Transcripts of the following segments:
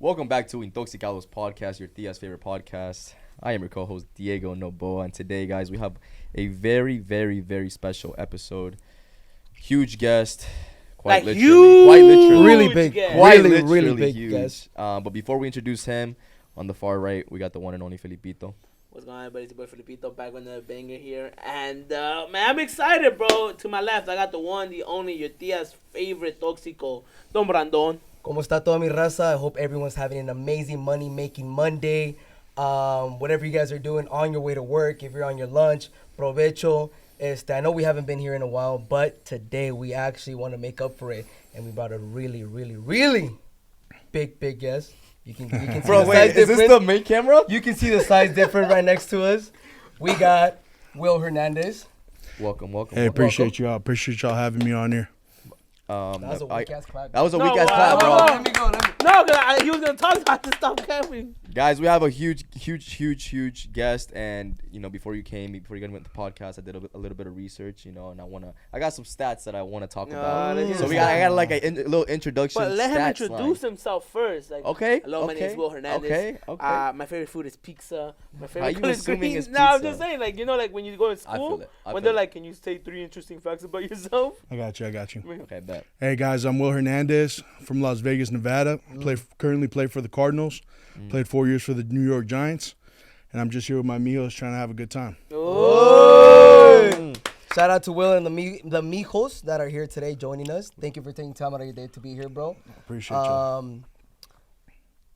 Welcome back to Toxicos podcast, your Tia's favorite podcast. I am your co-host Diego Noboa, and today, guys, we have a very, very, very special episode. Huge guest, quite literally, really big, really big huge. guest. But before we introduce him, on the far right, we got the one and only Felipito. What's going on, everybody? It's your boy Felipito back on the banger here. And, man, I'm excited, bro. To my left, I got the one, the only, your Tia's favorite Toxico, Don Brandon. ¿Cómo está toda mi raza? I hope everyone's having an amazing money-making Monday. Whatever you guys are doing on your way to work, if you're on your lunch, provecho. I know we haven't been here in a while, but today we actually want to make up for it. And we brought a really, really, really big guest. You can see Bro, the wait, size is this difference. the main camera? You can see the size difference right next to us. We got Will Hernandez. Welcome. Hey, appreciate y'all. Appreciate y'all having me on here. That was a weak-ass clap. That was a No, weak-ass why- clap, bro. why- Let me go. No, because he was going to talk about this stuff, Kevin. Guys, we have a huge guest, and before you got into the podcast, I did a little bit of research, and I got some stats that I want to talk about. let's So hear I it. got like a little introduction. But let him stats introduce line. himself first. Like, Okay. hello, my name is Will Hernandez. Okay. My favorite food is pizza. My How favorite you color is assuming green. it's No, I'm pizza? just saying, like when you go to I school, feel it. when they're like, can you say 3 interesting facts about yourself? I got you. Okay, bet. Hey guys, I'm Will Hernandez from Las Vegas, Nevada. Currently play for the Cardinals. Played 4 years for the New York Giants, and I'm just here with my mijos trying to have a good time. Oh! Shout out to Will and the mijos that are here today joining us. Thank you for taking time out of your day to be here, bro. Appreciate y'all.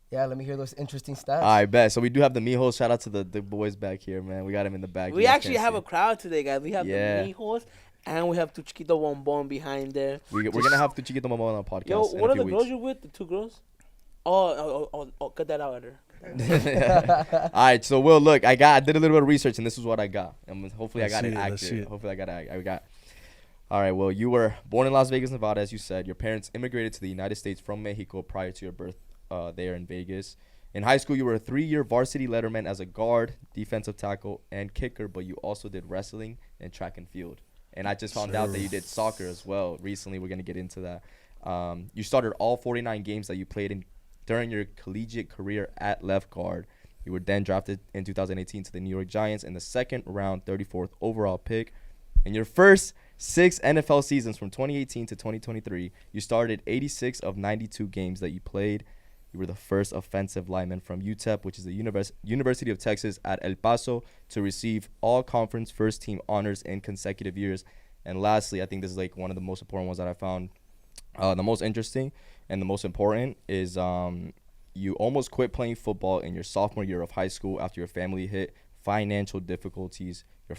Yeah, let me hear those interesting stats. I bet. So we do have the Mijos. Shout out to the boys back here, man. We got him in the back. We actually have a crowd today, guys. We have Yeah. the Mijos, and we have Tu Chiquito Bombon behind there. We're gonna have to Chiquito Mama on our podcast. Yo, in what a are the few girls weeks. you're with? The 2 girls? Oh, cut that out there. All right, so Will, look, I did a little bit of research, and this is what I got. And hopefully, Let's I got see it it, let's see accurate. it. Hopefully, I got. All right, well, you were born in Las Vegas, Nevada, as you said. Your parents immigrated to the United States from Mexico prior to your birth there in Vegas. In high school, you were a 3-year varsity letterman as a guard, defensive tackle, and kicker, but you also did wrestling and track and field. And I just found out that you did soccer as well. Recently, we're going to get into that. You started all 49 games that you played in during your collegiate career at left guard. You were then drafted in 2018 to the New York Giants in the second round, 34th overall pick. In your first 6 NFL seasons from 2018 to 2023, you started 86 of 92 games that you played. You were the first offensive lineman from UTEP, which is the University of Texas at El Paso, to receive all-conference first-team honors in consecutive years. And lastly, I think this is like one of the most important ones that I found. The most interesting and the most important is you almost quit playing football in your sophomore year of high school after your family hit financial difficulties. Your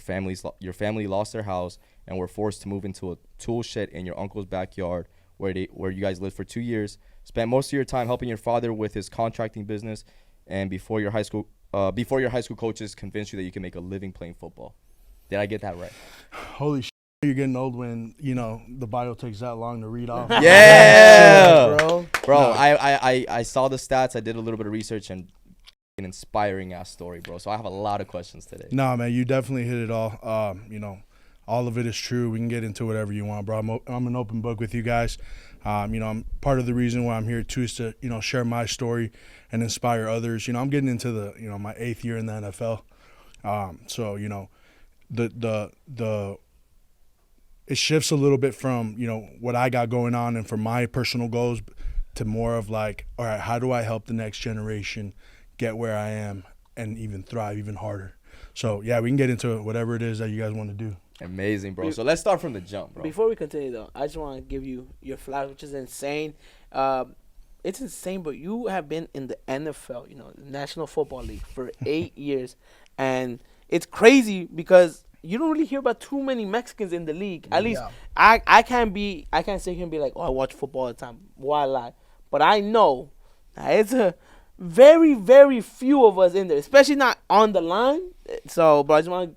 family lost their house and were forced to move into a tool shed in your uncle's backyard where you guys lived for 2 years. Spent most of your time helping your father with his contracting business, and before your high school coaches convinced you that you can make a living playing football. Did I get that right? Holy shit, you're getting old when the bio takes that long to read off. Yeah, bro. Bro, I saw the stats. I did a little bit of research, and an inspiring ass story, bro. So I have a lot of questions today. Nah, man, you definitely hit it all. All of it is true. We can get into whatever you want, bro. I'm an open book with you guys. I'm part of the reason why I'm here too is to share my story and inspire others. I'm getting into my 8th year in the NFL. It shifts a little bit from what I got going on and from my personal goals to more of like, all right, how do I help the next generation get where I am and even thrive even harder? So yeah, we can get into whatever it is that you guys want to do. Amazing, bro. So let's start from the jump, bro. Before we continue, though, I just want to give you your flowers, which is insane. It's insane, but you have been in the NFL, the National Football League, for 8 years. And it's crazy because you don't really hear about too many Mexicans in the league. At least I can't sit here and be like, oh, I watch football all the time. Why lie? But I know it's a very, very few of us in there, especially not on the line. So, but I just want to,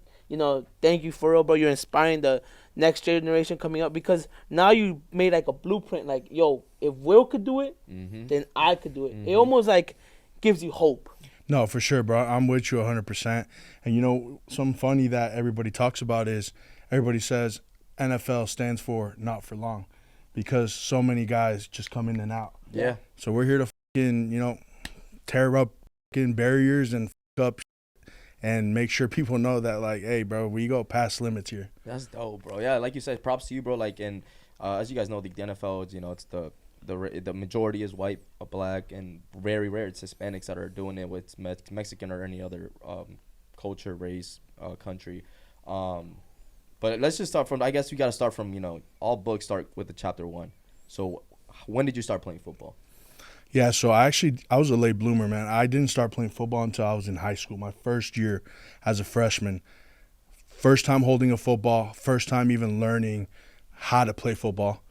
thank you for real, bro. You're inspiring the next generation coming up because now you made like a blueprint. Like, yo, if Will could do it, then I could do it. It almost like gives you hope. No, for sure, bro. I'm with you 100%. And something funny that everybody talks about is everybody says NFL stands for not for long because so many guys just come in and out. Yeah. So we're here to fucking, tear up fucking barriers and fuck up and make sure people know that, like, hey, bro, we go past limits here. That's dope, bro. Yeah, like you said, props to you, bro. Like, and as you guys know, the NFL, you know, it's the majority is white, black, and very rare it's Hispanics that are doing it with Mexican or any other culture, race, country. But let's just start from, I guess we got to start from, you know, all books start with the chapter 1. So when did you start playing football? Yeah, so I was a late bloomer, man. I didn't start playing football until I was in high school, my first year as a freshman. First time holding a football, first time even learning how to play football,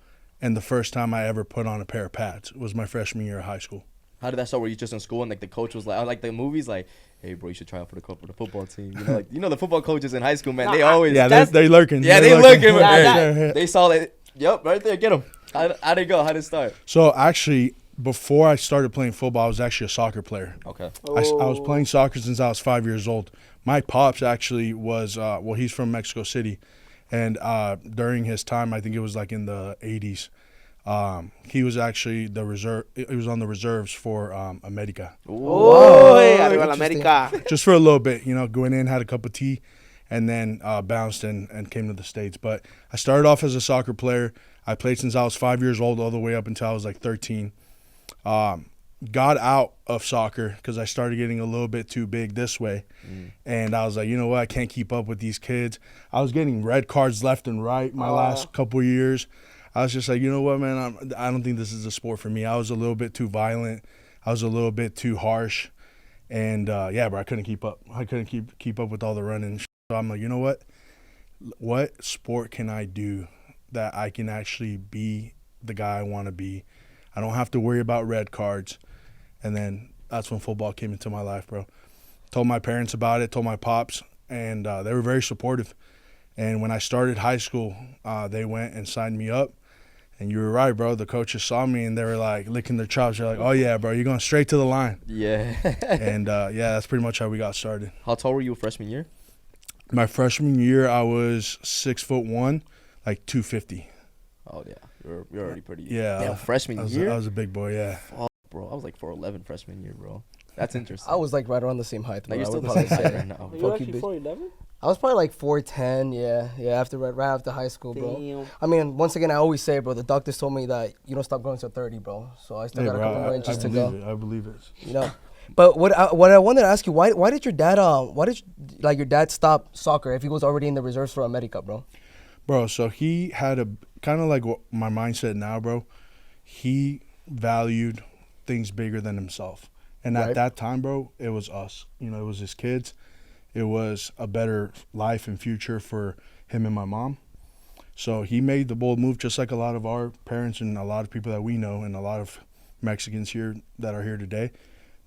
and the first time I ever put on a pair of pads was my freshman year of high school. How did that start? Were you just in school and like the coach was like the movies, like, hey, bro, you should try out for the football team? You know, like, you know, the football coaches in high school, man, they always they lurking. Yeah, they lurking. They saw it. Yep, right there, get them. How'd it go? How'd it start? So actually, before I started playing football, I was actually a soccer player. Okay. I was playing soccer since I was 5 years old. My pops actually was, he's from Mexico City. And during his time, I think it was like in the 80s, he was actually he was on the reserves for America. Oh, arriba la América. Just for a little bit, you know, going in, had a cup of tea, and then bounced and came to the States. But I started off as a soccer player. I played since I was 5 years old all the way up until I was like 13. Got out of soccer because I started getting a little bit too big this way. And I was like, you know what, I can't keep up with these kids. I was getting red cards left and right my last couple years. I was just like, you know what, man, I don't think this is a sport for me. I was a little bit too violent. I was a little bit too harsh. And, yeah, bro, I couldn't keep up. I couldn't keep up with all the running. So I'm like, you know what sport can I do that I can actually be the guy I want to be? I don't have to worry about red cards. And then that's when football came into my life, bro. Told my parents about it, told my pops, and they were very supportive. And when I started high school, they went and signed me up. And you were right, bro. The coaches saw me, and they were, like, licking their chops. They're like, oh, yeah, bro, you're going straight to the line. Yeah. And, yeah, that's pretty much how we got started. How tall were you freshman year? My freshman year, I was 6'1", like 250. Oh, yeah. You're already pretty. Yeah. Damn, freshman year? I was a big boy, yeah. Oh, bro, I was like 4'11" freshman year, bro. That's interesting. I was like right around the same height. Now bro. you're I still would the same probably height say. right now. You're Fuck you, actually bitch. 4'11"? I was probably like 4'10", yeah, right after high school, bro. Damn. I mean, once again, I always say, bro, the doctors told me that you don't stop growing till 30, bro. So I still got a couple more inches to go. I believe it. You know, but what I wanted to ask you, why did your dad your dad stop soccer if he was already in the reserves for America, bro? Bro, so he had a kind of like what my mindset now, bro. He valued things bigger than himself. And at that time, bro, it was us. You know, it was his kids. It was a better life and future for him and my mom. So he made the bold move, just like a lot of our parents and a lot of people that we know and a lot of Mexicans here that are here today.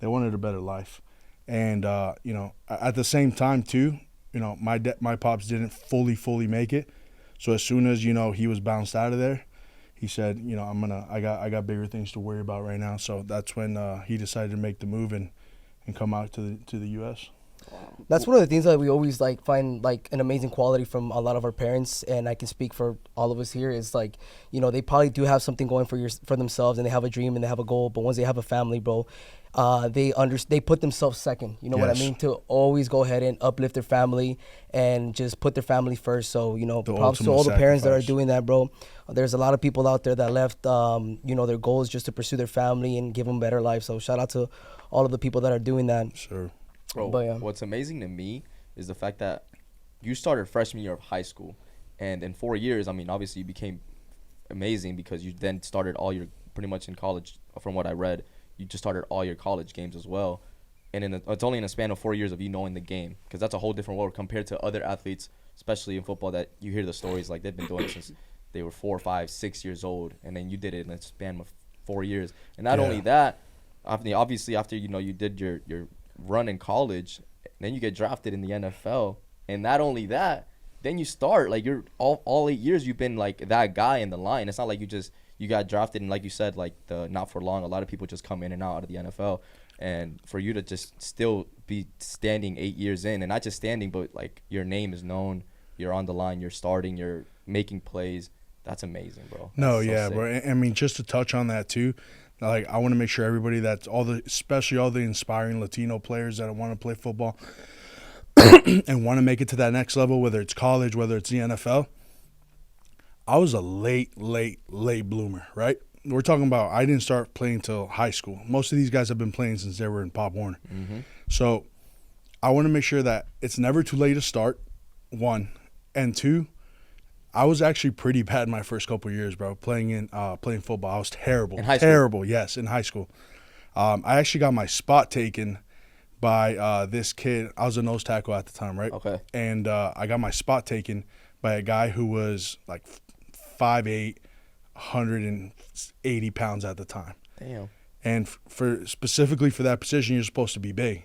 They wanted a better life. And, you know, at the same time, too, you know, my pops didn't fully make it. So as soon as, you know, he was bounced out of there, he said, you know, I got bigger things to worry about right now. So that's when he decided to make the move and come out to the U.S. That's one of the things that we always like find like an amazing quality from a lot of our parents, and I can speak for all of us here, is like, you know, they probably do have something going for themselves, and they have a dream and they have a goal, but once they have a family, bro, they put themselves second, you know what I mean, to always go ahead and uplift their family and just put their family first. So, you know, props to all the parents that are doing that, bro. There's a lot of people out there that left you know, their goals just to pursue their family and give them a better life. So shout out to all of the people that are doing that. Sure. Bro, But, yeah. What's amazing to me is the fact that you started freshman year of high school, and in 4 years, I mean, obviously you became amazing because you then started all your, pretty much in college, from what I read, you just started all your college games as well. And it's only in a span of 4 years of you knowing the game, because that's a whole different world compared to other athletes, especially in football, that you hear the stories like they've been doing it since they were 4, 5, 6 years old, and then you did it in a span of 4 years. And not only that, obviously after, you know, you did your run in college, then you get drafted in the NFL, and not only that, then you start like you're all 8 years you've been like that guy in the line. It's not like you got drafted and, like you said, like the not for long, a lot of people just come in and out of the NFL, and for you to just still be standing 8 years in, and not just standing, but like your name is known, you're on the line, you're starting, you're making plays. That's amazing, bro. No, That's so yeah, sick. bro. I mean, just to touch on that too, Like, I want to make sure everybody that's especially all the inspiring Latino players that want to play football and want to make it to that next level, whether it's college, whether it's the NFL. I was a late bloomer, right? We're talking about I didn't start playing till high school. Most of these guys have been playing since they were in Pop Warner. Mm-hmm. So I want to make sure that it's never too late to start, one. And two, I was actually pretty bad my first couple of years, bro, playing football. I was terrible. In high school? Terrible, yes, in high school. I actually got my spot taken by this kid. I was a nose tackle at the time, right? Okay. And I got my spot taken by a guy who was like 5'8", 180 pounds at the time. Damn. And specifically for that position, you're supposed to be big.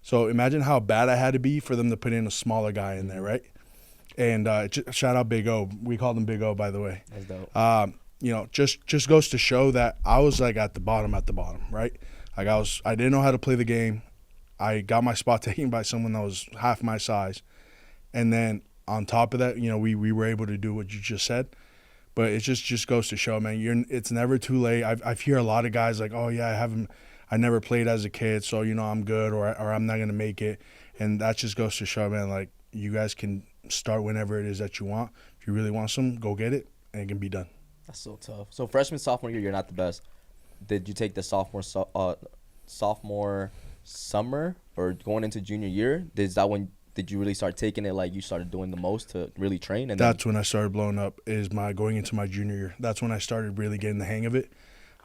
So imagine how bad I had to be for them to put in a smaller guy in there, right? And shout out Big O. We called him Big O, by the way. That's dope. Just goes to show that I was like at the bottom, right? Like I didn't know how to play the game. I got my spot taken by someone that was half my size, and then on top of that, we were able to do what you just said. But it just goes to show, man, it's never too late. I've hear a lot of guys like, oh yeah, I never played as a kid, so I'm good, or I'm not gonna make it, and that just goes to show, man, like you guys can start whenever it is that you want. If you really want some, go get it, and it can be done. That's so tough. So freshman, sophomore year, you're not the best. Did you take the sophomore summer or going into junior year? Did you really start taking it, like you started doing the most to really train? And that's when I started blowing up, is going into my junior year. That's when I started really getting the hang of it.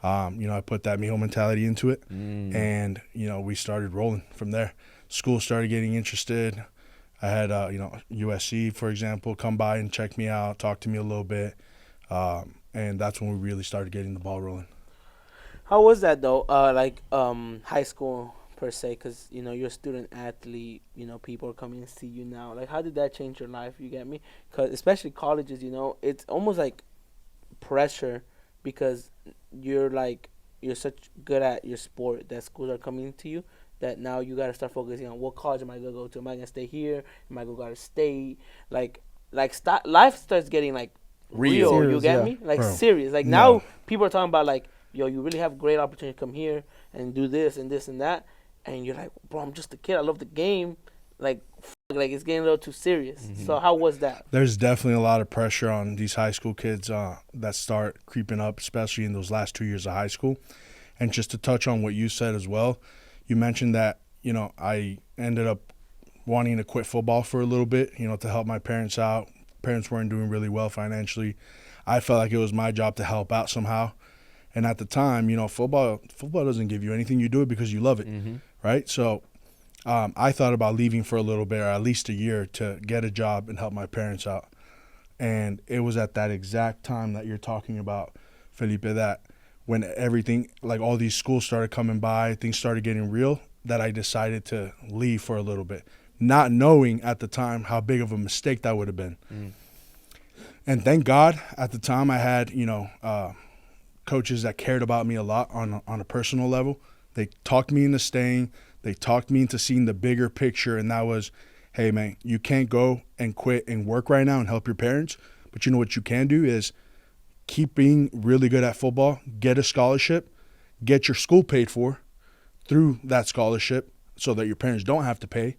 I put that mijo mentality into it, and we started rolling from there. School started getting interested. I had USC, for example, come by and check me out, talk to me a little bit, and that's when we really started getting the ball rolling. How was that though? High school per se, because you're a student athlete. People are coming to see you now. Like, how did that change your life? You get me? Because especially colleges, it's almost like pressure, because you're such good at your sport that schools are coming to you, that now you got to start focusing on what college am I going to go to? Am I going to stay here? Am I going to go to state? Life starts getting, real. Serious, you get yeah. me? Bro. Serious. No. Now people are talking about, yo, you really have a great opportunity to come here and do this and this and that. And you're like, bro, I'm just a kid. I love the game. It's getting a little too serious. Mm-hmm. So how was that? There's definitely a lot of pressure on these high school kids that start creeping up, especially in those last 2 years of high school. And just to touch on what you said as well, you mentioned that, I ended up wanting to quit football for a little bit, to help my parents out. Parents weren't doing really well financially. I felt like it was my job to help out somehow. And at the time, football doesn't give you anything. You do it because you love it, right? So I thought about leaving for a little bit, or at least a year, to get a job and help my parents out. And it was at that exact time that you're talking about, Felipe, that when everything, all these schools started coming by, things started getting real, that I decided to leave for a little bit, not knowing at the time how big of a mistake that would have been. And thank God at the time I had, coaches that cared about me a lot on a personal level. They talked me into staying. They talked me into seeing the bigger picture, and that was, hey, man, you can't go and quit and work right now and help your parents, but you know what you can do is keep being really good at football, get a scholarship, get your school paid for through that scholarship so that your parents don't have to pay.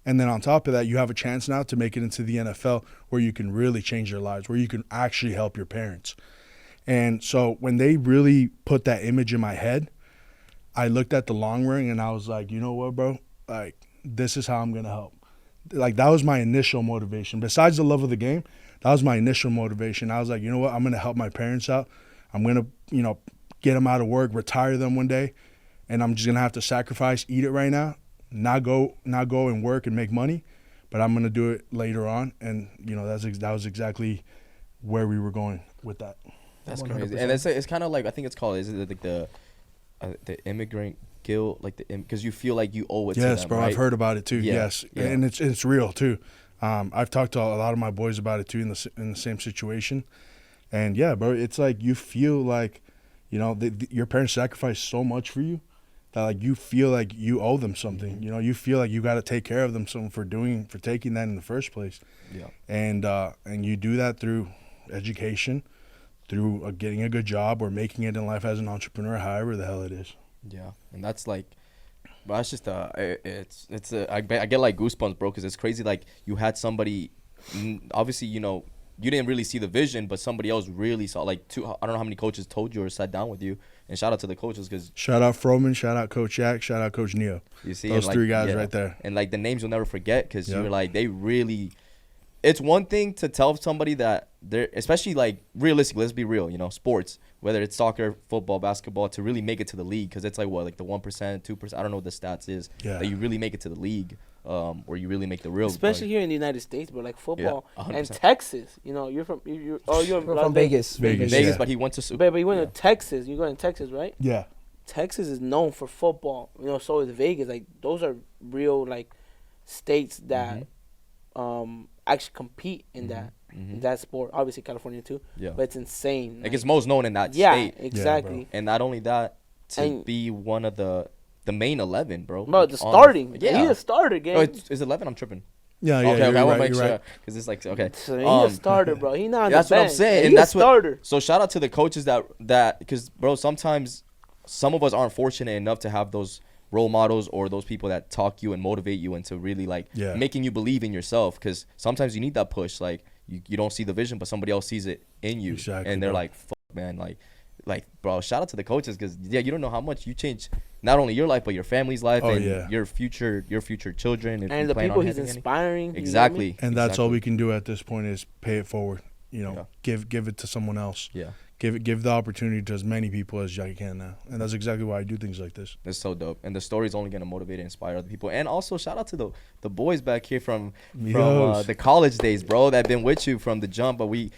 And then on top of that, you have a chance now to make it into the NFL, where you can really change your lives, where you can actually help your parents. And so when they really put that image in my head, I looked at the long run and I was like, you know what, bro? This is how I'm going to help. That was my initial motivation. Besides the love of the game, that was my initial motivation. I was like, you know what? I'm going to help my parents out. I'm going to, get them out of work, retire them one day, and I'm just going to have to sacrifice, eat it right now, not go and work and make money, but I'm going to do it later on. And, that was exactly where we were going with that. That's 100%. crazy. And it's kind of like, I think it's called, is it like the immigrant guilt, because you feel like you owe it to them, Yes, bro, right? I've heard about it too. Yeah, Yes, yeah. and it's real too. I've talked to a lot of my boys about it too in the same situation, and yeah, bro, it's like you feel like, your parents sacrificed so much for you that you feel like you owe them something. You feel like you got to take care of them something for taking that in the first place. Yeah. And you do that through education, through getting a good job or making it in life as an entrepreneur, however the hell it is. Yeah, and that's like, bro, that's just I get like goosebumps, bro, because it's crazy. Like you had somebody, obviously, you know, you didn't really see the vision, but somebody else really saw. Like I don't know how many coaches told you or sat down with you. And shout out to the coaches, because Shout out Froman, shout out Coach Yak, shout out Coach Neo. you see Those and, like, three guys yeah, right there. and like the names you'll never forget, because Yep. you're like, they really. It's one thing to tell somebody that they're, especially like realistically, let's be real, you know, sports, whether it's soccer, football, basketball, to really make it to the league, because it's like what, like the 1%, 2%, I don't know what the stats is, Yeah. that you really make it to the league, or you really make the real. Especially like, here in the United States, bro, like football Yeah, and 100%. Texas. You know, you're from you're We're from Vegas. Vegas. Vegas, Yeah. but he went to But you went yeah. to Texas. You go in Texas, right? Yeah. Texas is known for football. You know, so is Vegas. Like those are real like states that actually compete in that sport. Obviously California too. Yeah. But it's insane. Like it's most known in that yeah, state, exactly. and not only that, to And- be one of the main 11, bro. Bro, like, the on starting. yeah. He's a starter, game. Oh, it's 11. I'm tripping. Yeah, Okay, you're I want to right, make you're sure, right. because it's like, okay. So he's a starter, bro. He's not on That's the what I'm bench. saying, and He's that's a what. starter. So shout out to the coaches that because bro, sometimes some of us aren't fortunate enough to have those role models or those people that talk you and motivate you into really like Yeah. making you believe in yourself. Because sometimes you need that push. Like you don't see the vision, but somebody else sees it in you, Exactly, and they're bro. like, "Fuck, man, like bro." Shout out to the coaches, because yeah, you don't know how much you change not only your life but your family's life Oh, and yeah. your future children if you And the plan people on he's having any. inspiring. you know what I mean? Exactly. And that's all exactly. we can do at this point is pay it forward. You know, Yeah. give it to someone else. Yeah. Give the opportunity to as many people as I can now. And that's exactly why I do things like this. It's so dope, and the story's only gonna motivate and inspire other people. And also, shout out to the boys back here from Yes. the college days, bro, that been with you from the jump. But we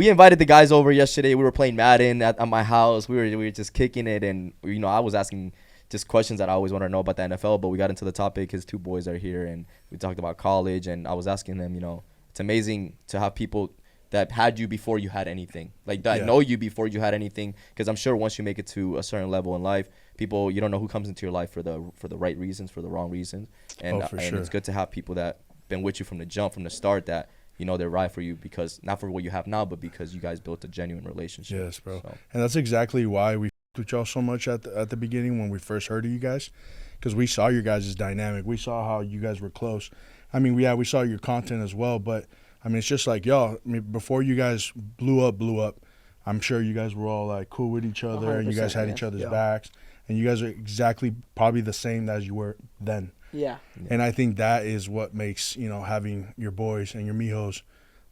invited the guys over yesterday. We were playing Madden at my house. We were just kicking it, and you know, I was asking just questions that I always want to know about the NFL. But we got into the topic. His two boys are here, and we talked about college. And I was asking them, you know, it's amazing to have people that had you before you had anything, like that Yeah. know you before you had anything, because I'm sure once you make it to a certain level in life, people, you don't know who comes into your life for the right reasons, for the wrong reasons, and, Oh, for and sure. it's good to have people that been with you from the jump, from the start, that you know they're right for you, because not for what you have now, but because you guys built a genuine relationship. Yes, bro. So, And that's exactly why we f***ed with y'all so much at the beginning when we first heard of you guys, because we saw your guys' dynamic. We saw how you guys were close. I mean, we saw your content as well, but I mean, it's just like, y'all, I mean, before you guys blew up, I'm sure you guys were all like cool with each other, and you guys 100%, had yeah. each other's Yeah. backs, and you guys are exactly probably the same as you were then. Yeah. And I think that is what makes, you know, having your boys and your mijos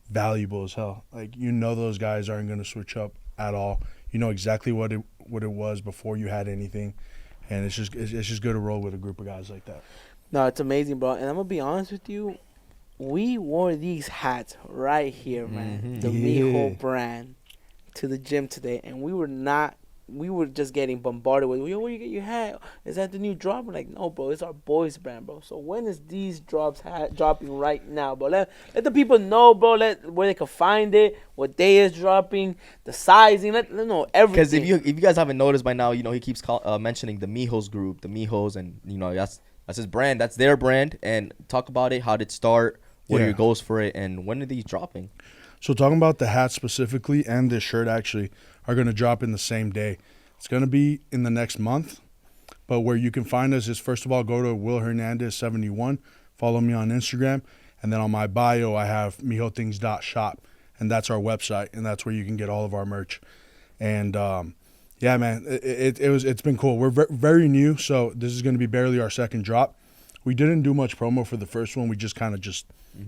valuable as hell. Like, you know, those guys aren't going to switch up at all. You know exactly what it was before you had anything, and it's just good to roll with a group of guys like that. No, it's amazing, bro. And I'm gonna be honest with you. We wore these hats right here, man. Mhm. The Yeah. Mijo brand to the gym today, and we were just getting bombarded with, yo, where you get your hat? Is that the new drop? We're like, no, bro, it's our boys brand, bro. So when is these dropping right now, bro? Let the people know, bro. Where they can find it, what day is dropping, the sizing. Let them know everything. because if you guys haven't noticed by now, you know he keeps mentioning the Mijos group, the Mijos, and you know that's his brand, that's their brand. And talk about it. How did it start? What are Yeah. your goals for it? And when are these dropping? So talking about the hat specifically and this shirt actually are going to drop in the same day. It's going to be in the next month. But where you can find us is, first of all, go to Will Hernandez 71. Follow me on Instagram. And then on my bio, I have mijothings.shop. And that's our website. And that's where you can get all of our merch. And yeah, man, it's been cool. We're very new. So this is going to be barely our second drop. We didn't do much promo for the first one. We just kind of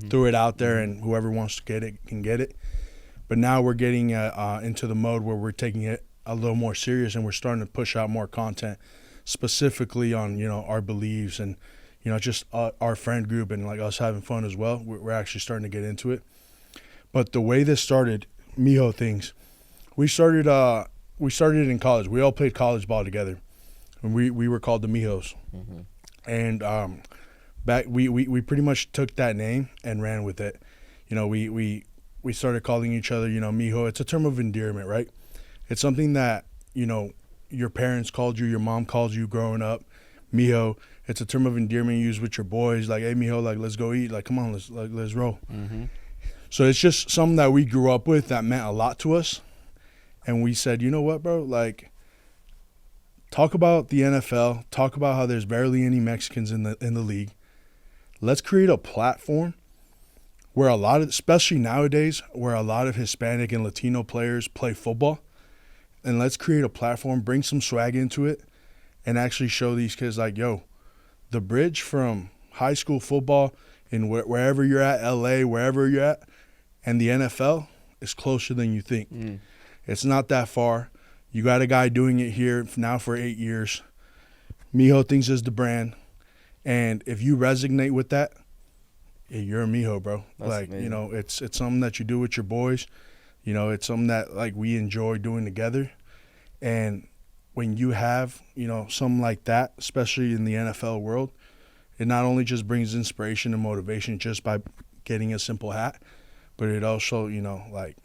threw it out there, and whoever wants to get it can get it. But now we're getting into the mode where we're taking it a little more serious, and we're starting to push out more content specifically on, you know, our beliefs and, you know, just our friend group and like us having fun as well. We're actually starting to get into it. But the way this started, Mijo things, we started in college. We all played college ball together, and we were called the Mijos. Mm-hmm. And back we pretty much took that name and ran with it. You know, we started calling each other, you know, mijo. It's a term of endearment, right? It's something that, you know, your parents called you, your mom called you growing up. Mijo, it's a term of endearment you use with your boys, like, hey, mijo, like, let's go eat, like, come on, let's roll. Mm-hmm. So it's just something that we grew up with that meant a lot to us. And we said, you know what, bro? Like, talk about the NFL. Talk about how there's barely any Mexicans in the league. Let's create a platform where a lot of, especially nowadays, where a lot of Hispanic and Latino players play football. And let's create a platform, bring some swag into it, and actually show these kids like, yo, the bridge from high school football in wherever you're at, LA, wherever you're at, and the NFL is closer than you think. It's not that far. You got a guy doing it here now for 8 years. Mijo thinks it's the brand. And if you resonate with that, you're a Mijo, bro. That's like, amazing. you know, it's something that you do with your boys. You know, it's something that, like, we enjoy doing together. And when you have, you know, something like that, especially in the NFL world, it not only just brings inspiration and motivation just by getting a simple hat, but it also, you know, like,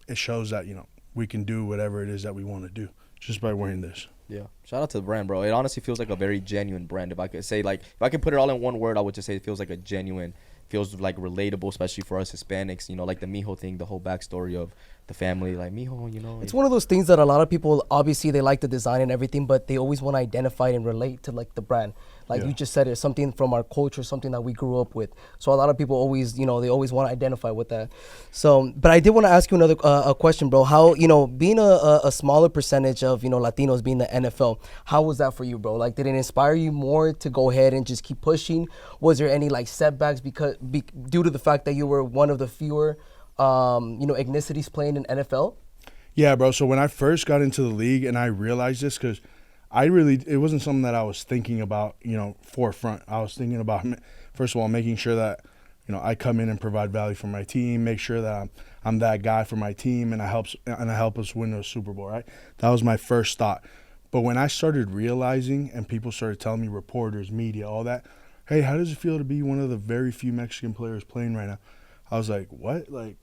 it shows that, you know, we can do whatever it is that we want to do just by wearing this. Yeah. Shout out to the brand, bro. It honestly feels like a very genuine brand. If I could say, like, if I could put it all in one word, I would just say it feels like a genuine, feels like relatable, especially for us Hispanics. You know, like the Mijo thing, the whole backstory of the family. Like, Mijo, you know. It's one of those things that a lot of people, obviously, they like the design and everything, but they always want to identify and relate to, like, the brand. Like Yeah. you just said, it's something from our culture, something that we grew up with. So a lot of people always, you know, they always want to identify with that. So, but I did want to ask you another a question, bro. How, you know, being a smaller percentage of, you know, Latinos being the NFL, how was that for you, bro? Like, did it inspire you more to go ahead and just keep pushing? Was there any, like, setbacks due to the fact that you were one of the fewer, you know, ethnicities playing in NFL? Yeah, bro. So when I first got into the league and I realized this, because it wasn't something that I was thinking about, you know, forefront. I was thinking about, first of all, making sure that, you know, I come in and provide value for my team, make sure that I'm that guy for my team, and I help us win a Super Bowl, right? That was my first thought. But when I started realizing, and people started telling me, reporters, media, all that, hey, how does it feel to be one of the very few Mexican players playing right now? I was like, what? Like,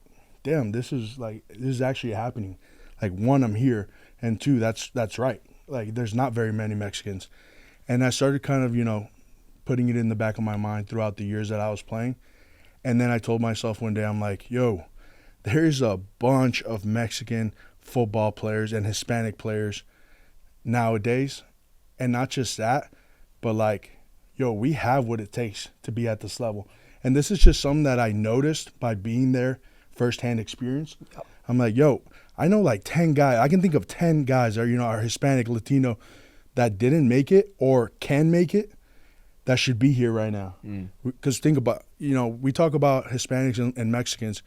damn, this is actually happening. Like, one, I'm here, and two, that's right. Like, there's not very many Mexicans. And I started kind of, you know, putting it in the back of my mind throughout the years that I was playing. And then I told myself one day, I'm like, yo, there's a bunch of Mexican football players and Hispanic players nowadays. And not just that, but like, yo, we have what it takes to be at this level. And this is just something that I noticed by being there, firsthand experience. I'm like, yo, I know like 10 guys. I can think of 10 guys that, you know, are Hispanic, Latino that didn't make it or can make it that should be here right now. Because think about, you know, we talk about Hispanics and Mexicans.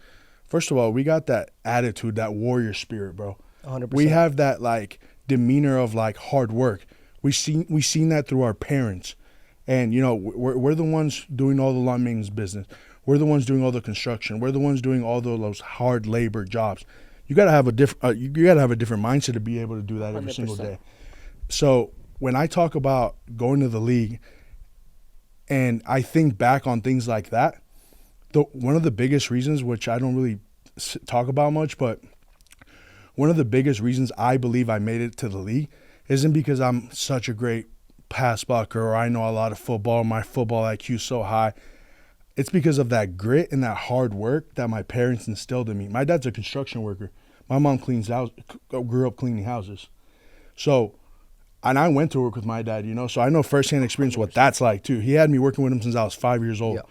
First of all, we got that attitude, that warrior spirit, bro. 100%. We have that like demeanor of like hard work. We seen that through our parents. And, you know, we're the ones doing all the lawn maintenance business. We're the ones doing all the construction. We're the ones doing all those hard labor jobs. You gotta have a different mindset to be able to do that every 100%. single day. So when I talk about going to the league, and I think back on things like that, one of the biggest reasons, which I don't really talk about much, but one of the biggest reasons I believe I made it to the league isn't because I'm such a great pass blocker or I know a lot of football, my football IQ is so high. It's because of that grit and that hard work that my parents instilled in me. My dad's a construction worker. My mom grew up cleaning houses. So, and I went to work with my dad, you know, so I know firsthand experience what that's like too. He had me working with him since I was 5 years old. Yeah.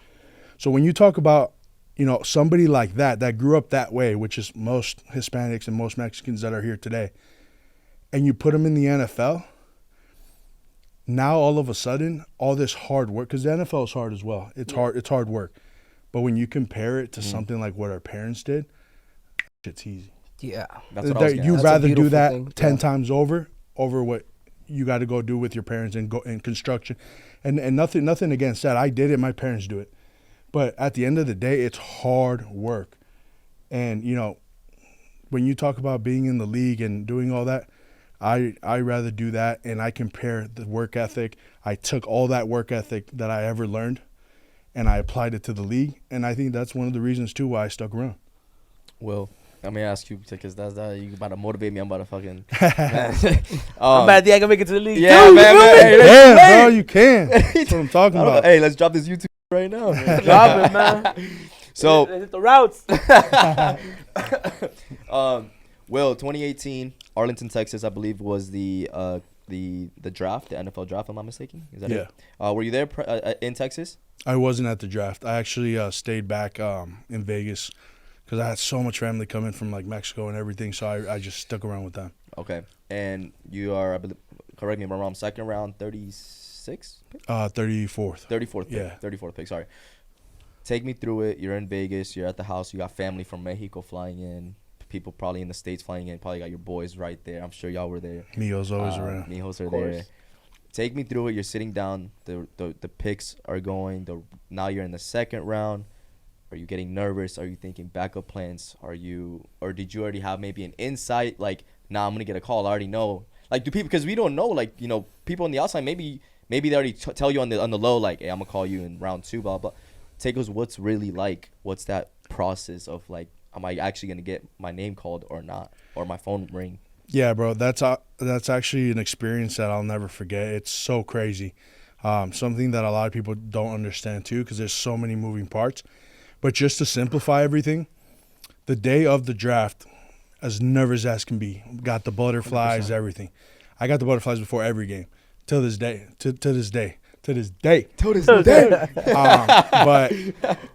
So when you talk about, you know, somebody like that grew up that way, which is most Hispanics and most Mexicans that are here today, and you put them in the NFL, now all of a sudden, all this hard work, because the NFL is hard as well. It's hard work. But when you compare it to something like what our parents did, it's easy. Yeah. That's what I was getting You'd at. That's a rather do beautiful that thing. 10 Yeah. times over what you got to go do with your parents and go in construction. And nothing against that. I did it. My parents do it. But at the end of the day, it's hard work. And, you know, when you talk about being in the league and doing all that, I rather do that, and I compare the work ethic. I took all that work ethic that I ever learned, and I applied it to the league, and I think that's one of the reasons, too, why I stuck around. Well, let me ask you, because that's that. You about to motivate me. I'm about to fucking. I'm bad. I can make it to the league. Yeah, too, man, you feel man. me? Hey, Yeah, bro, you can. That's what I'm talking I don't know. about. Hey, let's drop this YouTube right now. Drop it, man. So, Let's hit the routes. Will, 2018, Arlington, Texas, I believe was the draft, the NFL draft. If I'm not mistaken. Is that Yeah. it? Were you there in Texas? I wasn't at the draft. I actually stayed back in Vegas because I had so much family coming from like Mexico and everything. So I just stuck around with them. Okay, and you are, I believe, correct me if I'm wrong, second round, 36? 34th. 34th pick. Yeah. 34th pick, sorry. Take me through it. You're in Vegas. You're at the house. You got family from Mexico flying in. People probably in the States flying in. Probably got your boys right there. I'm sure y'all were there. Mio's always around. Mijos are there. Take me through it. You're sitting down. The picks are going. Now you're in the second round. Are you getting nervous? Are you thinking backup plans? Or did you already have maybe an insight? Like, nah, I'm going to get a call. I already know. Like, do people, because we don't know, like, you know, people on the outside, maybe they already tell you on the low, like, hey, I'm going to call you in round 2, blah, blah. Take us, what's really like, what's that process of, like, am I actually going to get my name called or not? Or my phone ring? Yeah, bro, that's actually an experience that I'll never forget. It's so crazy. Something that a lot of people don't understand, too, because there's so many moving parts. But just to simplify everything, the day of the draft, as nervous as can be, got the butterflies, 100%. Everything. I got the butterflies before every game, till this day. To this day.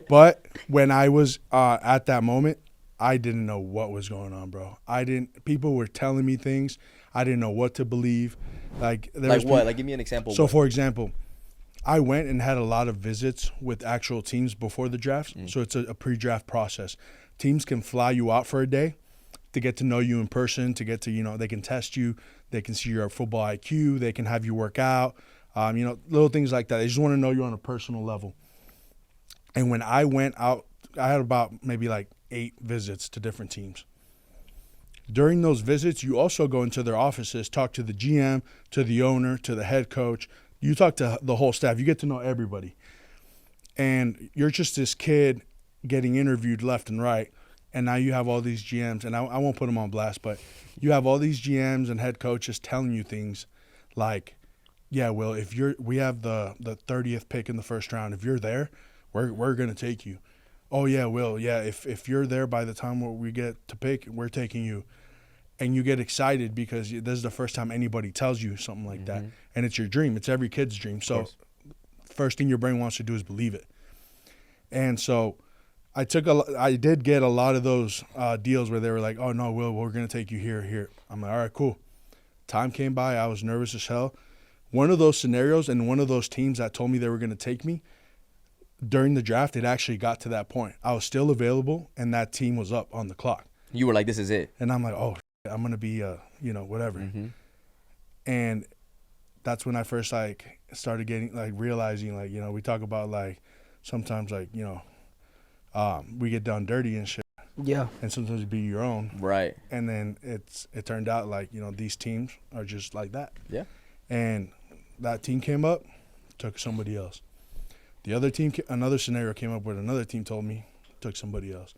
But when I was at that moment, I didn't know what was going on, bro. People were telling me things. I didn't know what to believe. Like what? Like, give me an example. So, for example, I went and had a lot of visits with actual teams before the draft. So it's a pre-draft process. Teams can fly you out for a day to get to know you in person, to get to, you know, they can test you. They can see your football IQ. They can have you work out. You know, little things like that. They just want to know you on a personal level. And when I went out, I had about maybe like 8 visits to different teams. During those visits, you also go into their offices, talk to the GM, to the owner, to the head coach. You talk to the whole staff. You get to know everybody. And you're just this kid getting interviewed left and right. And now you have all these GMs, and I won't put them on blast, but you have all these GMs and head coaches telling you things like, yeah, well, we have the 30th pick in the first round. If you're there, we're going to take you. Oh, yeah, Will, yeah, if you're there by the time we get to pick, we're taking you. And you get excited because this is the first time anybody tells you something like that. And it's your dream. It's every kid's dream. So first thing your brain wants to do is believe it. And so I did get a lot of those deals where they were like, oh, no, Will, we're going to take you here. I'm like, all right, cool. Time came by. I was nervous as hell. One of those scenarios and one of those teams that told me they were going to take me, during the draft, it actually got to that point. I was still available, and that team was up on the clock. You were like, this is it. And I'm like, oh, I'm going to be, whatever. And that's when I first, like, started getting, like, realizing, like, you know, we talk about, like, sometimes, like, you know, we get done dirty and shit. Yeah. And sometimes be your own. Right. And then it turned out, like, you know, these teams are just like that. Yeah. And that team came up, took somebody else. The other team, another scenario came up where another team told me, took somebody else.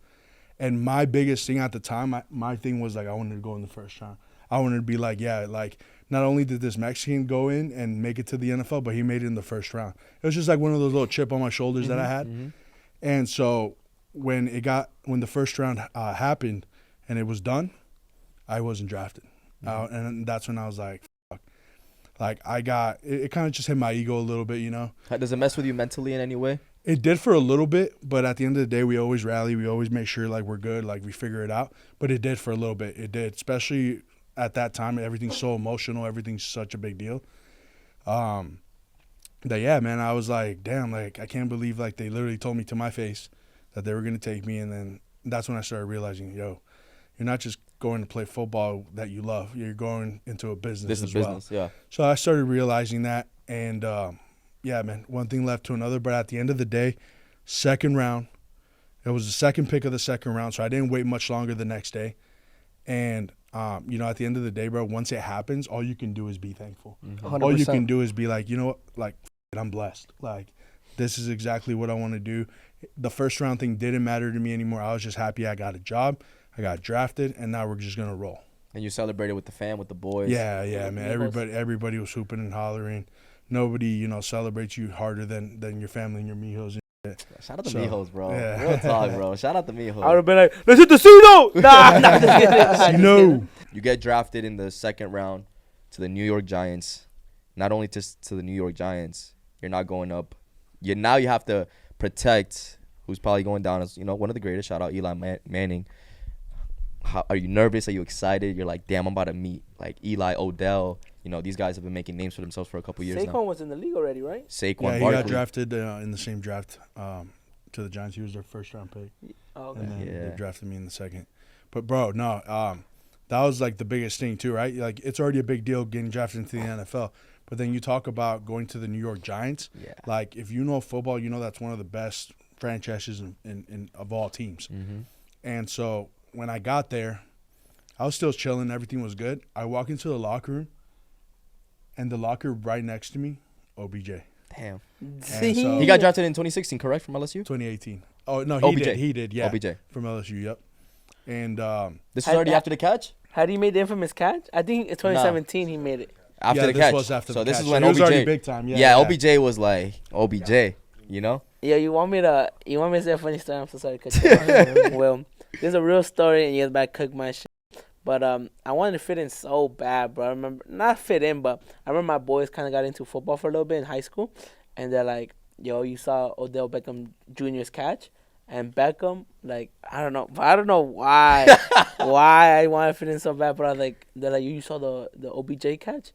And my biggest thing at the time, my thing was, like, I wanted to go in the first round. I wanted to be like, yeah, like, not only did this Mexican go in and make it to the NFL, but he made it in the first round. It was just like one of those little chip on my shoulders that I had. And so when the first round happened and it was done, I wasn't drafted. And that's when I was like, fuck. Like, it kind of just hit my ego a little bit, you know. Does it mess with you mentally in any way? It did for a little bit, but at the end of the day, we always rally. We always make sure, like, we're good, like, we figure it out. But it did for a little bit. It did, especially at that time. Everything's so emotional. Everything's such a big deal. That, yeah, man, I was like, damn, like, I can't believe, like, they literally told me to my face that they were going to take me. And then that's when I started realizing, yo, you're not just going to play football that you love. You're going into a business as well. Yeah. So I started realizing that, and yeah, man, one thing led to another. But at the end of the day, second round, it was the second pick of the second round, so I didn't wait much longer the next day. And, you know, at the end of the day, bro, once it happens, all you can do is be thankful. 100%. All you can do is be like, you know what, like, I'm blessed. Like, this is exactly what I want to do. The first round thing didn't matter to me anymore. I was just happy I got a job. I got drafted, and now we're just going to roll. And you celebrated with the fam, with the boys. Yeah, man. Everybody was hooping and hollering. Nobody, you know, celebrates you harder than your family and your mijos. Shout out to So, Mijos, bro. yeah. Real talk, bro. Shout out to I would Mijos. have been like, let's hit the C-note. Nah, just kidding. Nah, just No. kidding. You get drafted in the second round to the New York Giants. Not only just to the New York Giants, you're not going up. You have to protect who's probably going down as one of the greatest. Shout out Eli Manning. Are you nervous? Are you excited? You're like, damn, I'm about to meet like Eli, Odell. These guys have been making names for themselves for a couple years now. Saquon was in the league already, right? Saquon Yeah, he Barkley. got drafted in the same draft to the Giants. He was their first round pick, Oh, okay. and then Yeah. they drafted me in the second. But bro, no, that was like the biggest thing too, right? Like it's already a big deal getting drafted into the NFL. But then you talk about going to the New York Giants. Yeah. Like if you know football, you know that's one of the best franchises in of all teams. Mm-hmm. And so when I got there, I was still chilling. Everything was good. I walk into the locker room, and the locker right next to me, OBJ. Damn. And so- He got drafted in 2016, correct, from LSU? 2018. Oh no, OBJ. He did. Yeah. OBJ. From LSU. Yep. And This was already after the catch? Had he made the infamous catch? I think in 2017 he made it. After yeah, the this catch. was after so the this catch. is when So he was OBJ. already big time. Yeah, OBJ was like, OBJ, Yeah, you want me to say a funny story? I'm so sorry to cut you off. Well, there's a real story, and you guys back cook my shit. But I wanted to fit in so bad, bro. I remember not fit in, but I remember my boys kind of got into football for a little bit in high school, and they're like, "Yo, you saw Odell Beckham Jr.'s catch?" And Beckham, like, I don't know why I want to fit in so bad, but I was like, they're like, you saw the OBJ catch,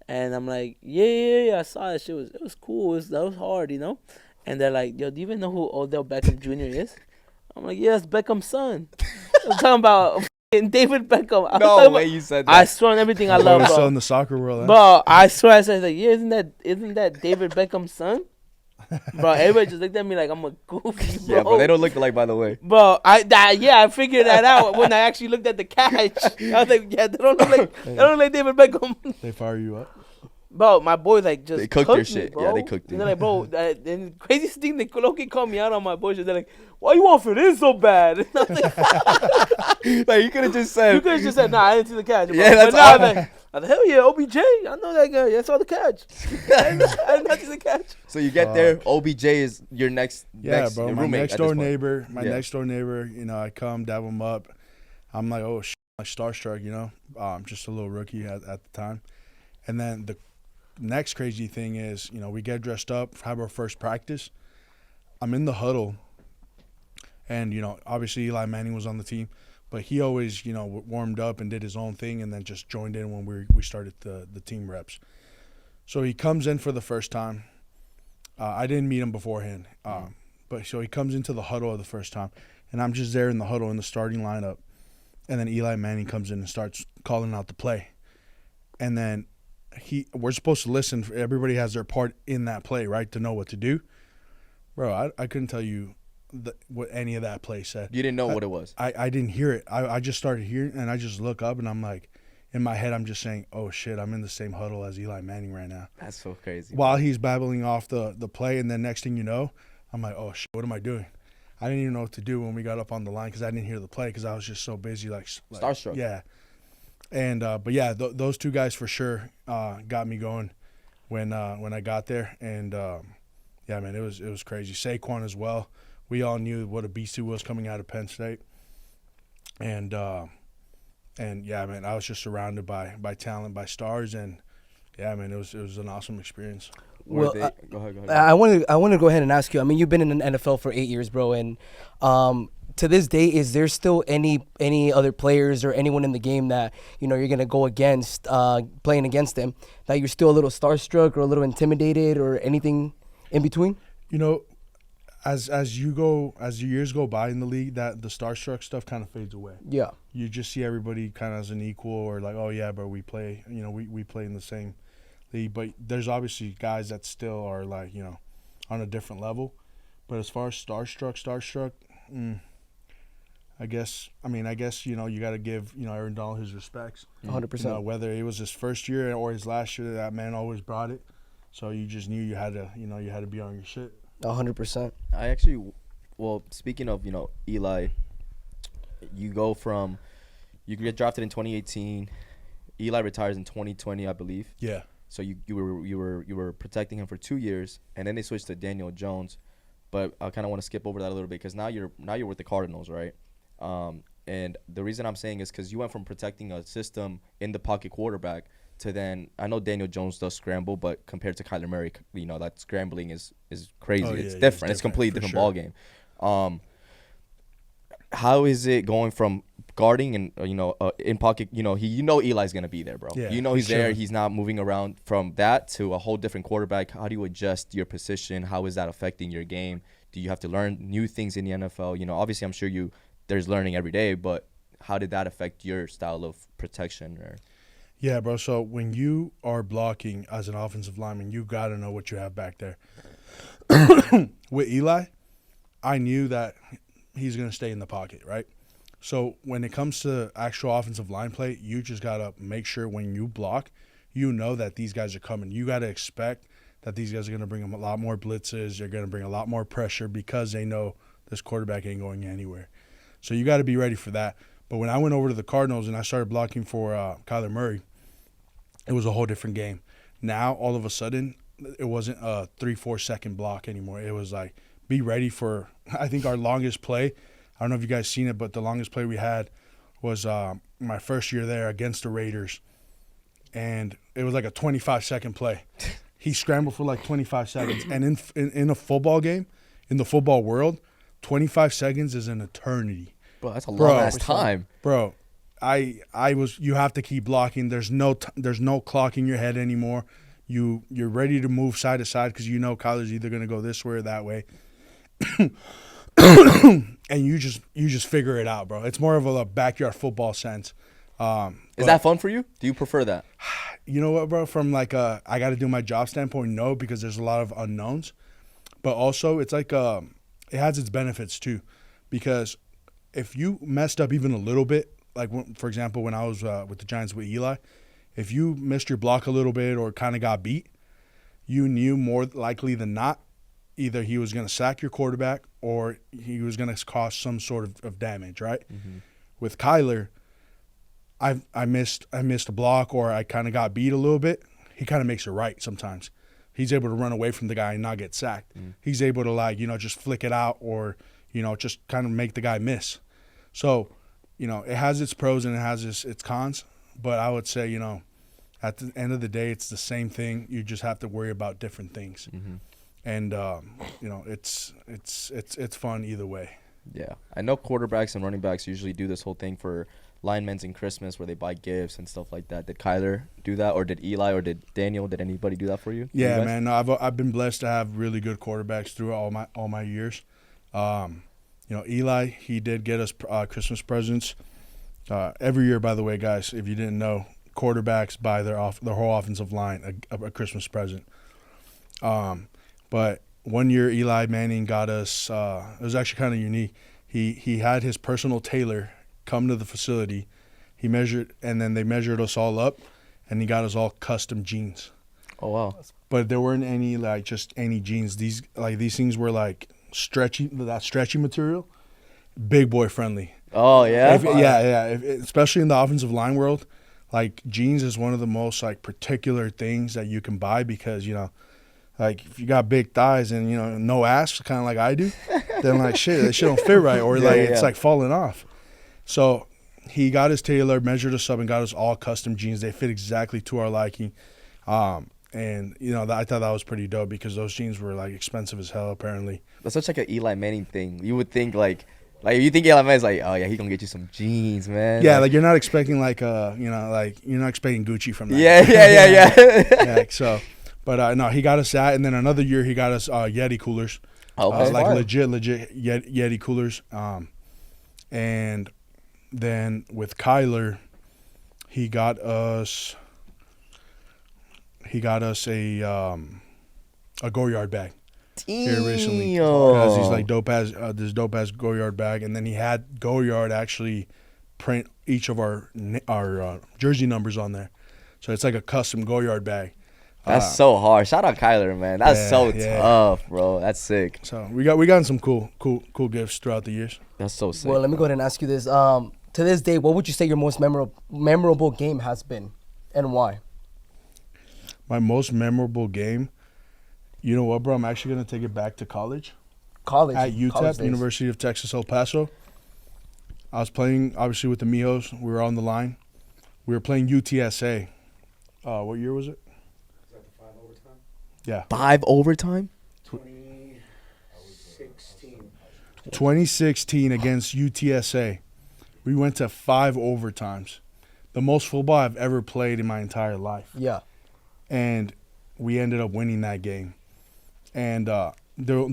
and I'm like, yeah, I saw that shit. It was cool. That was hard, And they're like, yo, do you even know who Odell Beckham Jr. is? I'm like, yeah, it's Beckham's son. I'm talking about David Beckham. I was No talking way about- you said that. I swear on everything I Bro, love, was still bro. in the soccer world. Huh? Bro, I swear I said, like, yeah, isn't that David Beckham's son? Bro, everybody just looked at me like I'm a goofy, bro. Yeah, but they don't look alike, by the way. Bro, I figured that out when I actually looked at the catch. I was like, yeah, they don't look like David Beckham. They fire you up. Bro, my boys like just They cooked their me, shit. bro. Yeah, they cooked And it. they're like, bro, and the craziest thing, they low-key called me out on my bullshit. They're like, why you want for this so bad? And I was like, Like, you could have just said. you could have just said, nah, I didn't see the catch. Bro. Yeah, that's but nah, all. like, I was like, hell yeah, OBJ. I know that guy. I saw the catch. I did not see the catch. So you get there, OBJ is your next, Yeah, next bro. your My roommate next at door this point. neighbor. Yeah. Next door neighbor. I come dab him up. I'm like, oh, like starstruck. Just a little rookie at the time. And then the next crazy thing is, we get dressed up, have our first practice. I'm in the huddle, and obviously Eli Manning was on the team, but he always warmed up and did his own thing, and then just joined in when we started the team reps. So he comes in for the first time. I didn't meet him beforehand, but so he comes into the huddle the first time, and I'm just there in the huddle in the starting lineup, and then Eli Manning comes in and starts calling out the play, and then we're supposed to listen. Everybody has their part in that play, right, to know what to do. Bro, I couldn't tell you what any of that play said. You didn't know what it was. I didn't hear it. I just started hearing, and I just look up, and I'm like, in my head, I'm just saying, oh, shit, I'm in the same huddle as Eli Manning right now. That's so crazy. While he's babbling off the play, and then next thing you know, I'm like, oh, shit, what am I doing? I didn't even know what to do when we got up on the line because I didn't hear the play because I was just so busy, like Starstruck. Yeah. And but yeah, those two guys for sure got me going when I got there, and yeah, man, it was crazy. Saquon as well. We all knew what a beast he was coming out of Penn State, and yeah, man, I was just surrounded by talent, by stars, and yeah, man, it was an awesome experience. Well, Go ahead. I want to go ahead and ask you. I mean, you've been in the NFL for 8 years, bro, and to this day, is there still any other players or anyone in the game that you're gonna go against, playing against them, that you're still a little starstruck or a little intimidated or anything in between? As the years go by in the league, that the starstruck stuff kind of fades away. Yeah. You just see everybody kind of as an equal, or like, oh yeah, but we play, we play in the same league. But there's obviously guys that still are like, on a different level. But as far as starstruck, I guess you got to give Aaron Donald his respects. 100%. Whether it was his first year or his last year, that man always brought it. So you just knew you had to be on your shit. 100%. I actually, well, speaking of Eli, you get drafted in 2018. Eli retires in 2020, I believe. Yeah. So you were protecting him for 2 years, and then they switched to Daniel Jones. but I kind of want to skip over that a little bit because now you're with the Cardinals, right? And the reason I'm saying is because you went from protecting a system in the pocket quarterback to then I know Daniel Jones does scramble, but compared to Kyler Murray, that scrambling is crazy. Oh, yeah, it's yeah, different. It's a completely different ball game. How is it going from guarding and in pocket? Eli's gonna be there, bro. Yeah, He's there. sure. He's not moving around. From that to a whole different quarterback, how do you adjust your position? How is that affecting your game? Do you have to learn new things in the NFL? Obviously, I'm sure there's learning every day, but how did that affect your style of protection? Yeah, bro. So when you are blocking as an offensive lineman, you got to know what you have back there. With Eli, I knew that he's going to stay in the pocket, right? So when it comes to actual offensive line play, you just got to make sure when you block, you know that these guys are coming. You got to expect that these guys are going to bring them a lot more blitzes. They're going to bring a lot more pressure because they know this quarterback ain't going anywhere. So you got to be ready for that. But when I went over to the Cardinals and I started blocking for Kyler Murray, it was a whole different game. Now, all of a sudden, it wasn't a 3-4 second block anymore. It was like, be ready for, I think our longest play, I don't know if you guys seen it, but the longest play we had was my first year there against the Raiders. And it was like a 25-second play. He scrambled for like 25 seconds. And in a football game, in the football world, 25 seconds is an eternity. Bro, that's a long-ass time. Bro, you have to keep blocking. There's no clock in your head anymore. You're ready to move side to side because Kyler's either going to go this way or that way. And you just figure it out, bro. It's more of a backyard football sense. Is that fun for you? Do you prefer that? You know what, bro? From like I got to do my job standpoint, no, because there's a lot of unknowns. But also, it's like it has its benefits too, because if you messed up even a little bit, like for example, when I was with the Giants with Eli, if you missed your block a little bit or kind of got beat, you knew more likely than not, either he was going to sack your quarterback or he was going to cause some sort of damage, right? Mm-hmm. With Kyler, I missed a block or I kind of got beat a little bit. He kind of makes it right sometimes. He's able to run away from the guy and not get sacked. Mm. He's able to just flick it out or, just kind of make the guy miss. So, it has its pros and it has its cons. But I would say, at the end of the day, it's the same thing. You just have to worry about different things. Mm-hmm. And, it's fun either way. Yeah. I know quarterbacks and running backs usually do this whole thing for linemen's in Christmas where they buy gifts and stuff like that. Did Kyler do that, or did Eli, or did Daniel? Did anybody do that for you? Yeah, man. No, I've been blessed to have really good quarterbacks through all my years. Eli, he did get us Christmas presents every year. By the way, guys, if you didn't know, quarterbacks buy their whole offensive line a Christmas present. But one year, Eli Manning got us. It was actually kind of unique. He had his personal tailor come to the facility. He measured, and then they measured us all up, and he got us all custom jeans. Oh wow! But there weren't any just any jeans. These things were stretchy material, big boy friendly. Oh yeah, especially in the offensive line world, jeans is one of the most particular things that you can buy because if you got big thighs and no ass, kind of like I do, then shit, that shit don't fit right, or it's falling off. So he got his tailor, measured us up, and got us all custom jeans. They fit exactly to our liking. And I thought that was pretty dope because those jeans were expensive as hell apparently. That's such an Eli Manning thing. You would think you think Eli Manning's oh yeah, he gonna get you some jeans, man. Yeah, you're not expecting you're not expecting Gucci from that. Yeah. So, but no, he got us that, and then another year he got us Yeti coolers. Okay. Legit Yeti coolers. And then with Kyler, he got us a Go-Yard bag here recently because he's this dope ass Go-Yard bag, and then he had Go-Yard actually print each of our jersey numbers on there, so it's like a custom Go-Yard bag. That's so hard. Shout out Kyler, man. That's tough, bro. That's sick. So we gotten some cool gifts throughout the years. That's so sick. Well, let me go ahead and ask you this. To this day, what would you say your most memorable game has been, and why? My most memorable game, you know what, bro? I'm actually gonna take it back to college. college. at college UTEP, days. University of Texas El Paso. I was playing, obviously, with the Mijos. We were on the line. We were playing UTSA. What year was it? Is that the 5 overtime? Yeah. 5 overtime? 2016. 2016 against UTSA. We went to 5 overtimes. The most football I've ever played in my entire life. Yeah. And we ended up winning that game. And the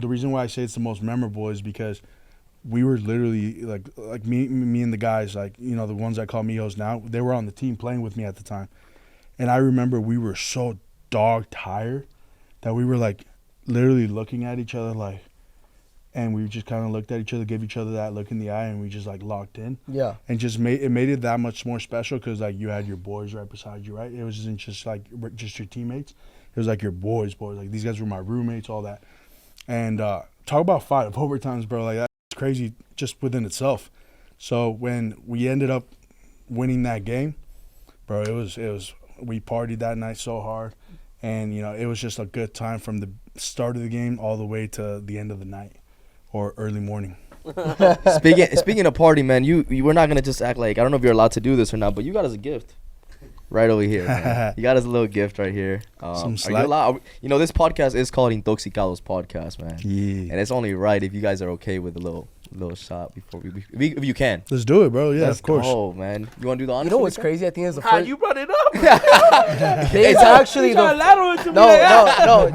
reason why I say it's the most memorable is because we were literally like me and the guys, like, you know, the ones I call Mijos now, they were on the team playing with me at the time. And I remember we were so dog tired that we were like literally looking at each other like, and we just kind of looked at each other, gave each other that look in the eye, and we just like locked in. Yeah. And just made it that much more special because like you had your boys right beside you, right? It wasn't just like just your teammates. It was like your boys. Like these guys were my roommates, all that. And talk about 5 overtimes, bro. Like that's crazy just within itself. So when we ended up winning that game, bro, it was we partied that night so hard, and you know it was just a good time from the start of the game all the way to the end of the night or early morning. Speaking of party, man, you we're not gonna just act like, I don't know if you're allowed to do this or not, but you got us a gift right over here. Man. You got us a little gift right here. Some Are you slack. allowed? You know, this podcast is called Toxicos podcast, man. Yeah. And it's only right if you guys are okay with a little shot before if you can. Let's do it, bro. Yeah, Let's of course. go, man. You want to do the honors? You know for what's me, crazy? I think it's the Ah, first. you brought it up. It's actually You trying to the. lateral it to me No, like that. no.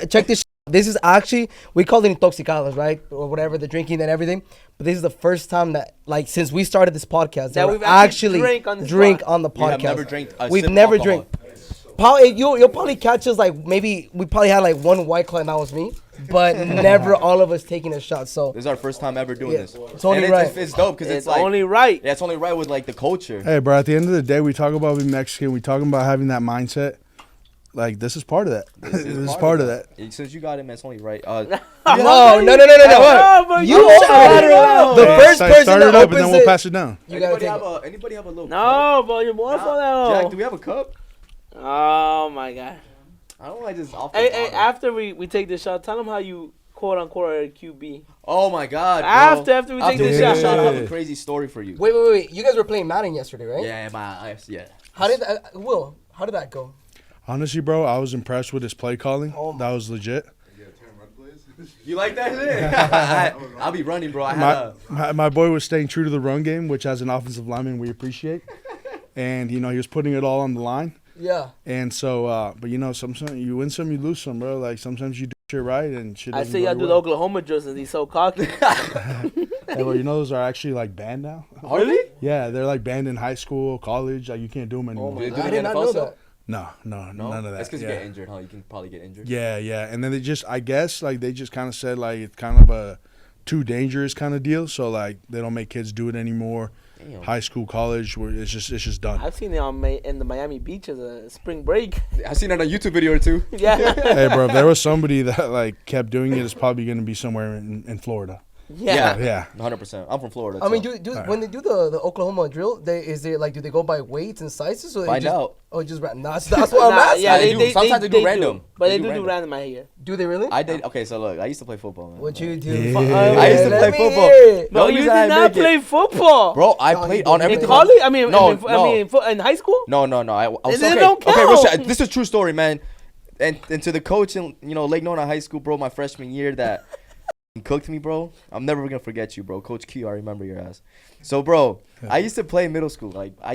Check this. This is actually, we call it intoxicados, right? Or whatever, the drinking and everything. But this is the first time that, like, since we started this podcast, That we we've actually drank on this on the We have podcast. never drank a We've sip of never alcohol. drank. Probably, you'll probably catch us, like, maybe we probably had, like, one White Claw, and that was me. But never all of us taking a shot. So This is our first time ever doing Yeah, this. it's only and right. It's dope because It's like only right. Yeah, it's only right with like the culture. Hey, bro, at the end of the day, we talk about being Mexican. We talking about having that mindset. Like, this is part of that. This is part of that. Since you got it, man, it's only right. no. No, but You you shot shot it it up. up. The Yeah. first person Start that it up, and opens then we'll it, pass it down. you gotta take it. Anybody have a little No, bro, you're more for that. Jack, do we have a cup? Oh my god. I don't like just off the Hey, bottle. after we take this shot, tell them how you quote unquote are a QB. Oh my god, bro. After we take this this shot. shot, I have a crazy story for you. Wait. You guys were playing Madden yesterday, right? Yeah. How did that, Will? How did that go? Honestly, bro, I was impressed with his play calling. Oh my- That was legit. You like that shit? I'll be running, bro. I had My boy was staying true to the run game, which as an offensive lineman we appreciate. And, you know, he was putting it all on the line. Yeah. And so, but, you know, sometimes you win some, you lose some, bro. Like, sometimes you do shit right and shit I doesn't say go y'all your do the way. Oklahoma drills and he's so cocky. Hey, bro, you know those are actually, like, banned now? Really? Yeah, they're, like, banned in high school, college. Like, you can't do them anymore. Do they do I it did in not NFL know still? that. No, none of that. That's because yeah. you get injured, huh? You can probably get injured. Yeah. And then they just, I guess, like, they just kind of said, like, it's kind of a too dangerous kind of deal. So, like, they don't make kids do it anymore. Damn. High school, college, where it's just done. I've seen it on in the Miami Beach as a spring break. I've seen it on a YouTube video or two. Yeah. Hey, bro, if there was somebody that, like, kept doing it, it's probably going to be somewhere in Florida. Yeah. Yeah. 100%. I'm from Florida. I mean, so when they do the Oklahoma drill, do they go by weights and sizes, or they find just, out. Oh, just random. That's what I'm Nah, asking. yeah, They do. Sometimes they do random. But They they do do random out here. Do they really? I did. Okay, so look, I used to play football, man. What you do? Yeah. I used to Let play me football. hear it. No, The you reason did I not make it- play football. Bro, I No, played you on didn't. everything. In college? I mean, No, in high school? No. I was Then it okay. don't Okay, real count. shit. This is a true story, man. And to the coach in Lake Nona High School, bro, my freshman year that cooked me, bro. I'm never gonna forget you, bro. Coach Q, I remember your ass. So, bro, I used to play in middle school. Like, I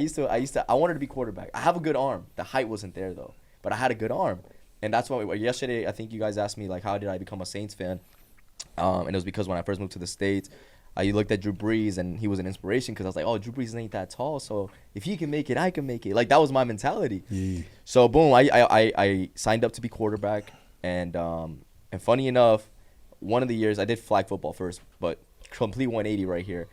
wanted to be quarterback. I have a good arm. The height wasn't there though, but I had a good arm, and that's why yesterday I think you guys asked me like, how did I become a Saints fan? And it was because when I first moved to the States, I looked at Drew Brees and he was an inspiration because I was like, oh, Drew Brees ain't that tall, so if he can make it, I can make it. Like, that was my mentality. Yeah. So boom, I signed up to be quarterback, and funny enough, one of the years I did flag football first, but complete 180 right here.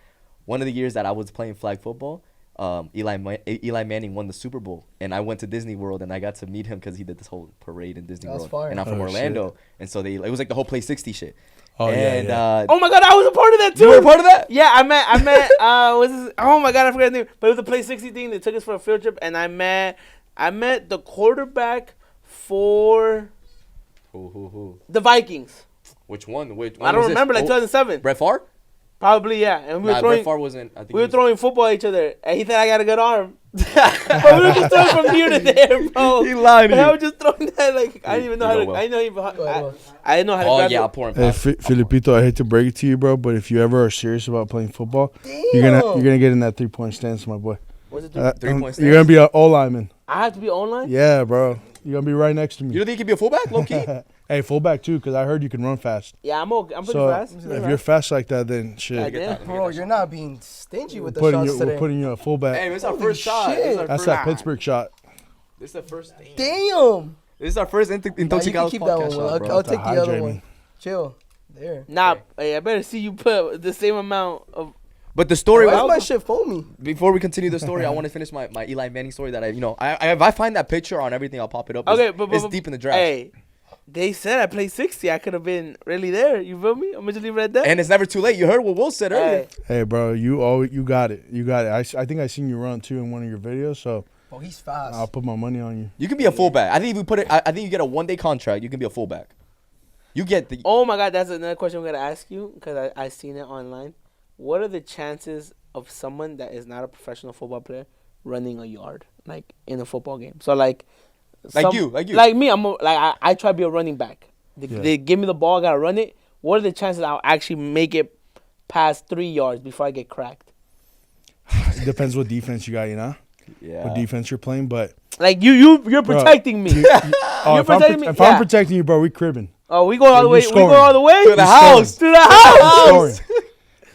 One of the years that I was playing flag football, Eli Manning won the Super Bowl, and I went to Disney World and I got to meet him because he did this whole parade in Disney That's World, fire. and I'm from Oh, Orlando, and so it was like the whole Play 60 shit. Oh, and, yeah. Oh my god, I was a part of that too. you were a part of that? Yeah, I met what's his, oh my god, I forgot his name. But it was the Play 60 thing. They took us for a field trip and I met the quarterback for Who? the Vikings. Which one? Which I don't remember, like 2007. Brett Favre? Probably, yeah. And we were Nah, throwing. Brett Favre wasn't. I think We he were was- throwing football at each other, and he said I got a good arm. But we were just throwing from here to there, bro. He lied to And I you. was just throwing that like I didn't even know how You to. go well. I didn't know even. I didn't know how to. Oh grab yeah, it. I'll pour him. Hey, past. Filipito, I hate to break it to you, bro, but if you ever are serious about playing football, you're gonna get in that 3-point stance, my boy. What's it? Three-point You're gonna be an O lineman. I have to be online. Yeah, bro. You're gonna be right next to You me. don't think he could be a fullback, low key? Hey, fullback too, because I heard you can run fast. Yeah, I'm okay. I'm pretty So fast. if you're fast like that, then shit. God damn. Bro, you're not being stingy with the Putting shots you, today. we're putting you at fullback. Hey, this is our Holy first shot. shit. This is our That's first, that Pittsburgh shot. This is the first. Damn. This is our first Nah, you can Intoxicados keep that one. podcast Will. shot, bro. I'll take the other Hydrate one. me. Chill. There. Nah, hey, I better see you put the same amount of. But the story Why is was my shit foamy? before we continue the story. I want to finish my Eli Manning story that if I find that picture on everything, I'll pop it up. Okay, It's, but it's deep in the draft, Hey, they said I played 60. I could have been really there. You feel me? I'm gonna just leave it at that. and it's never too late. You heard what Will said earlier. Hey, Hey, bro, you got it. You got it. I think I seen you run too in one of your videos, so Oh, he's fast. I'll put my money on you. You can be a fullback. I think if we put it, I think you get a 1-day contract. You can be a fullback. You get the. oh my God, that's another question I'm gonna ask you because I seen it online. What are the chances of someone that is not a professional football player running a yard like in a football game? So like you. like me. I try to be a running back. Yeah. They give me the ball, I gotta run it. What are the chances I'll actually make it past 3 yards before I get cracked? It depends what defense you got, you know, Yeah. what defense you're playing. But Like you're protecting me. oh, You're protecting me? if I'm Yeah. protecting you, bro, we cribbing. Oh, we going all the You're way. We scoring. going all the way To the You're house. To the house. Scoring.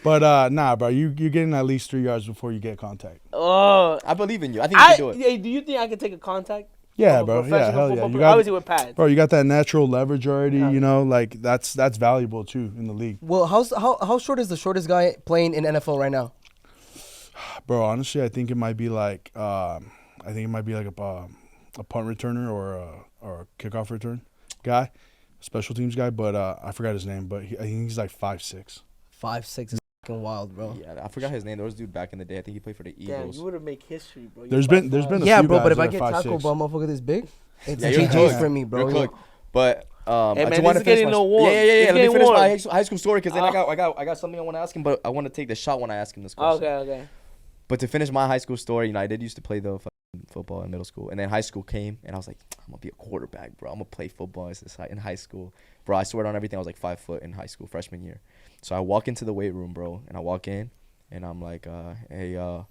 But nah, bro, you're getting at least 3 yards before you get contact. Oh, I believe in you. I think you can do it. hey, do you think I can take a contact? Yeah, from a bro. Yeah, professional hell yeah. football You player? Obviously got, with pads. bro, you got that natural leverage already. Yeah. You know, like that's valuable too in the league, Well, how short is the shortest guy playing in NFL right now? bro. Honestly, I think it might be like a punt returner or a kickoff return guy, special teams guy. But I forgot his name. But I think he's like 5'6". 5'6" is fucking wild, bro. Yeah, I forgot his name. There was a dude back in the day. I think he played for the Damn, Eagles. you would have made history, bro. There's been a Yeah, few bro. guys But if that I are get 5'6". tackled by a motherfucker this big, it's Yeah, you're GG's cooked. for me, bro. You're You know? cooked. But Hey, I man, just want this to is finish getting my a little warm. Yeah. It's Let me getting finish my warm. high school story because then Oh. I got something I want to ask him, but I want to take the shot when I ask him this question. Okay. But to finish my high school story, I did used to play the football in middle school, and then high school came, and I was like, I'm gonna be a quarterback, bro. I'm gonna play football in high school, bro. I swear on everything, I was like 5 foot in high school freshman year. So I walk into the weight room, bro, and I walk in, and I'm like, hey, I'm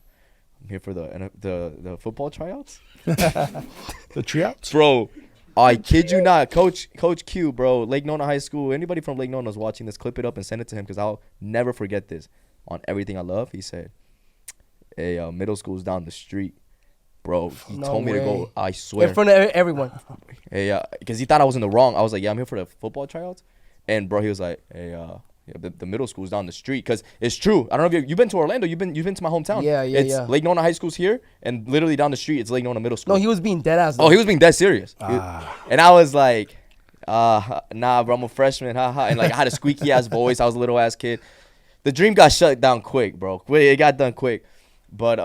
here for the football tryouts, The tryouts. bro. I kid you not, Coach Q, bro, Lake Nona High School. Anybody from Lake Nona is watching this, clip it up and send it to him because I'll never forget this. On Everything I Love, he said, hey, middle school's down the street. Bro, he No told me to way. go, I swear. In front of everyone. Hey, because he thought I was in the wrong. I was like, yeah, I'm here for the football tryouts. And, bro, he was like, hey, yeah, the middle school's down the street. Because it's true. I don't know if you've been to Orlando. You've been to my hometown. Yeah. Lake Nona High School's here, and literally down the street, it's Lake Nona Middle School. No, he was being dead ass. Oh, he was being dead serious. Ah. And I was like, nah, bro, I'm a freshman. And like I had a squeaky ass voice. I was a little ass kid. The dream got shut down quick, bro. It got done quick. But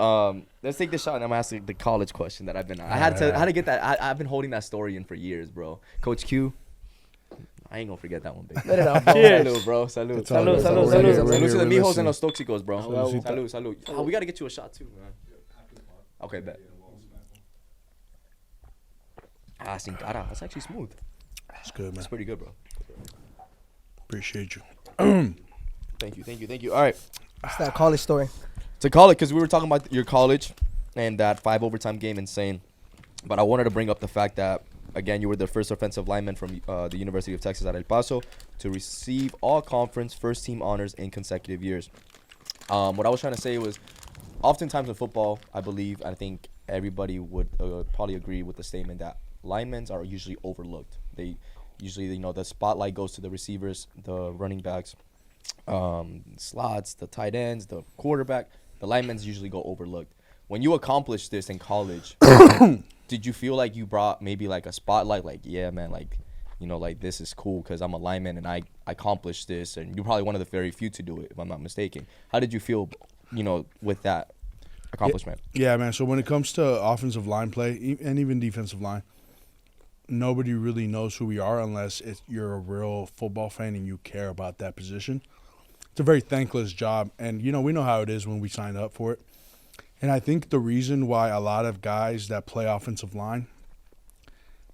let's take this shot, and I'm asking the college question that I've been. I had to get that. I've been holding that story in for years, bro. Coach Q, I ain't gonna forget that one, baby. Let it out, bro. Cheers. Salud, bro. Salud. It's all Salud, good. salud, We're salud. here, Salud we're to here, the we're mijos listening. and los tóxicos, bro. Salud. Salud. Oh, we gotta get you a shot too, man. Okay, bet. Sin cara. That's actually smooth. It's good, man. That's pretty good, bro. Appreciate you. Thank you. All right. It's that college story. To call it, because we were talking about your college and that 5 overtime game, insane. But I wanted to bring up the fact that, again, you were the first offensive lineman from the University of Texas at El Paso to receive all conference first team honors in consecutive years. What I was trying to say was, oftentimes in football, I think everybody would probably agree with the statement that linemen are usually overlooked. They usually, the spotlight goes to the receivers, the running backs, slots, the tight ends, the quarterback. The linemen usually go overlooked. When you accomplished this in college, did you feel like you brought maybe like a spotlight? Like, yeah, man, like, like this is cool because I'm a lineman and I accomplished this. And you're probably one of the very few to do it, if I'm not mistaken. How did you feel, with that accomplishment? Yeah, man. So when it comes to offensive line play and even defensive line, nobody really knows who we are unless you're a real football fan and you care about that position. It's a very thankless job, and we know how it is when we sign up for it. And I think the reason why a lot of guys that play offensive line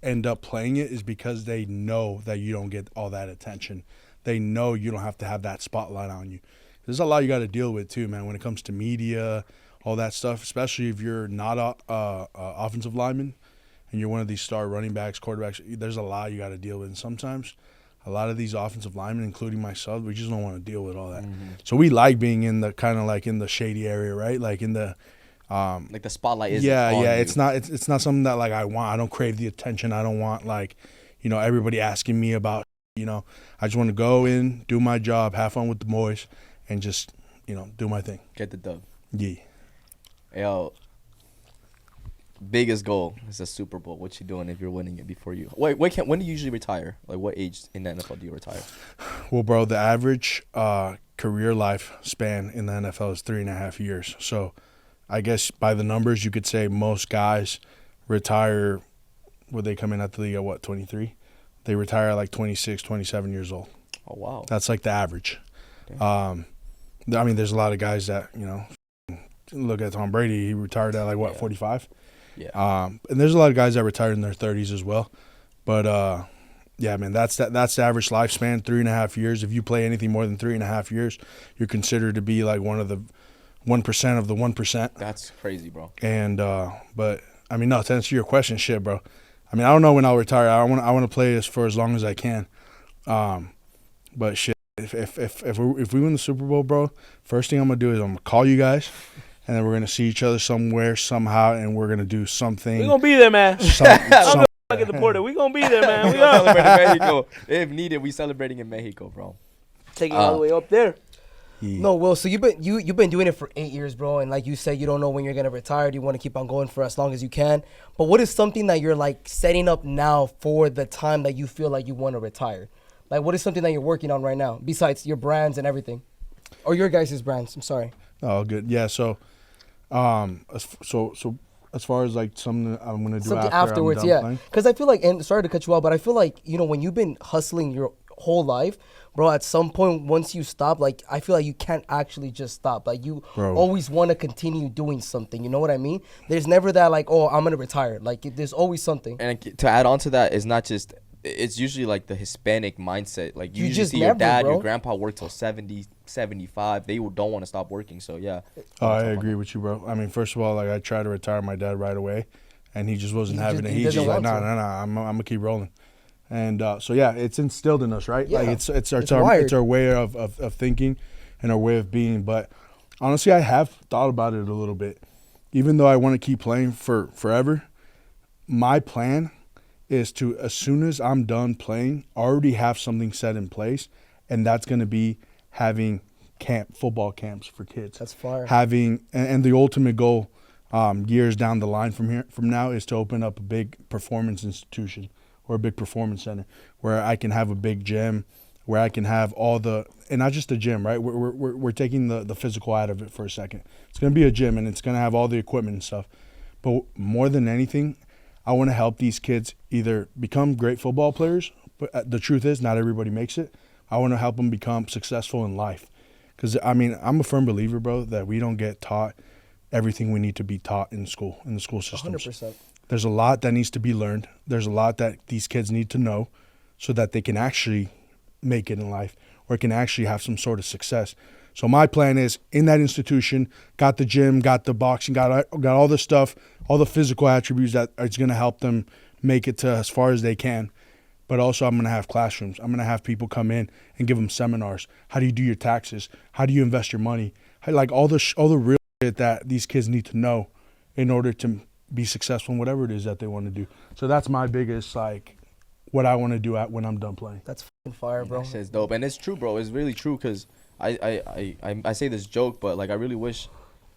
end up playing it is because they know that you don't get all that attention. They know you don't have to have that spotlight on you. There's a lot you got to deal with too, man, when it comes to media, all that stuff, especially if you're not a offensive lineman and you're one of these star running backs, quarterbacks. There's a lot you got to deal with. And sometimes a lot of these offensive linemen, including myself, we just don't want to deal with all that. Mm-hmm. So we like being in the kind of like in the shady area, right? Like in the like the spotlight is yeah. You. It's not something that like I want. I don't crave the attention. I don't want like everybody asking me about. I just want to go in, do my job, have fun with the boys, and just do my thing. Get the dub. Yeah. Yo, biggest goal is a Super Bowl. What you doing if you're winning it before you? When do you usually retire? Like what age in the NFL do you retire? Well, bro, the average career lifespan in the NFL is 3.5 years. So I guess by the numbers, you could say most guys retire. Would they come in at the league at what, 23? They retire at like 26, 27 years old. Oh wow, that's like the average. I mean, there's a lot of guys that look at Tom Brady. He retired at like what, 45? Yeah. And there's a lot of guys that retired in their 30s as well. But yeah, man, that's the average lifespan, 3.5 years. If you play anything more than 3.5 years, you're considered to be like one of the 1% of the 1%. That's crazy, bro. And but I mean, no, to answer your question, shit, bro. I mean, I don't know when I'll retire. I want to play this for as long as I can. But shit, if we win the Super Bowl, bro, first thing I'm gonna do is I'm gonna call you guys, and then we're gonna see each other somewhere somehow, and we're gonna do something. We're gonna be there, man. I'm gonna deported. We're gonna be there, man. We're gonna celebrate in Mexico. If needed, we celebrating in Mexico, bro. Taking it all the way up there. Yeah. No, Will. So you've been doing it for 8 years, bro, and like you said, you don't know when you're gonna retire. You want to keep on going for as long as you can. But what is something that you're like setting up now for the time that you feel like you want to retire? Like, what is something that you're working on right now besides your brands and everything, or your guys' brands? I'm sorry. Oh, good. Yeah. So, so as far as like something I'm gonna do Something after afterwards, I'm done yeah. playing? Because I feel like, and sorry to cut you off, but I feel like when you've been hustling your whole life, bro, at some point once you stop, like I feel like you can't actually just stop. Like you always want to continue doing something. You know what I mean? There's never that like, oh, I'm gonna retire. Like there's always something. And to add on to that, is not just. It's usually like the Hispanic mindset. Like you just see never, your dad, bro. your grandpa work till 70, 75. They don't want to stop working. So yeah. Oh, I agree with you, bro. I mean, first of all, like I tried to retire my dad right away, and he just wasn't having it. He's just like, no, I'm gonna keep rolling. And so yeah, it's instilled in us, right? Yeah. Like it's our way of thinking and our way of being. But honestly, I have thought about it a little bit. Even though I want to keep playing for forever, my plan is to, as soon as I'm done playing, already have something set in place, and that's going to be having football camps for kids. That's fire. And the ultimate goal, years down the line from now, is to open up a big performance institution or a big performance center where I can have a big gym, where I can have and not just a gym, right? We're taking the physical out of it for a second. It's going to be a gym, and it's going to have all the equipment and stuff. But more than anything, I want to help these kids either become great football players, but the truth is not everybody makes it. I want to help them become successful in life. Because, I mean, I'm a firm believer, bro, that we don't get taught everything we need to be taught in school, in the school systems. 100%. There's a lot that needs to be learned. There's a lot that these kids need to know so that they can actually make it in life or can actually have some sort of success. So my plan is, in that institution, got the gym, got the boxing, got all the stuff, all the physical attributes that is going to help them make it to as far as they can. But also I'm going to have classrooms. I'm going to have people come in and give them seminars. How do you do your taxes? How do you invest your money? Like all the real shit that these kids need to know in order to be successful in whatever it is that they want to do. So that's my biggest, like, what I want to do when I'm done playing. That's fucking fire, bro. That shit's dope. And it's true, bro. It's really true because I say this joke, but like I really wish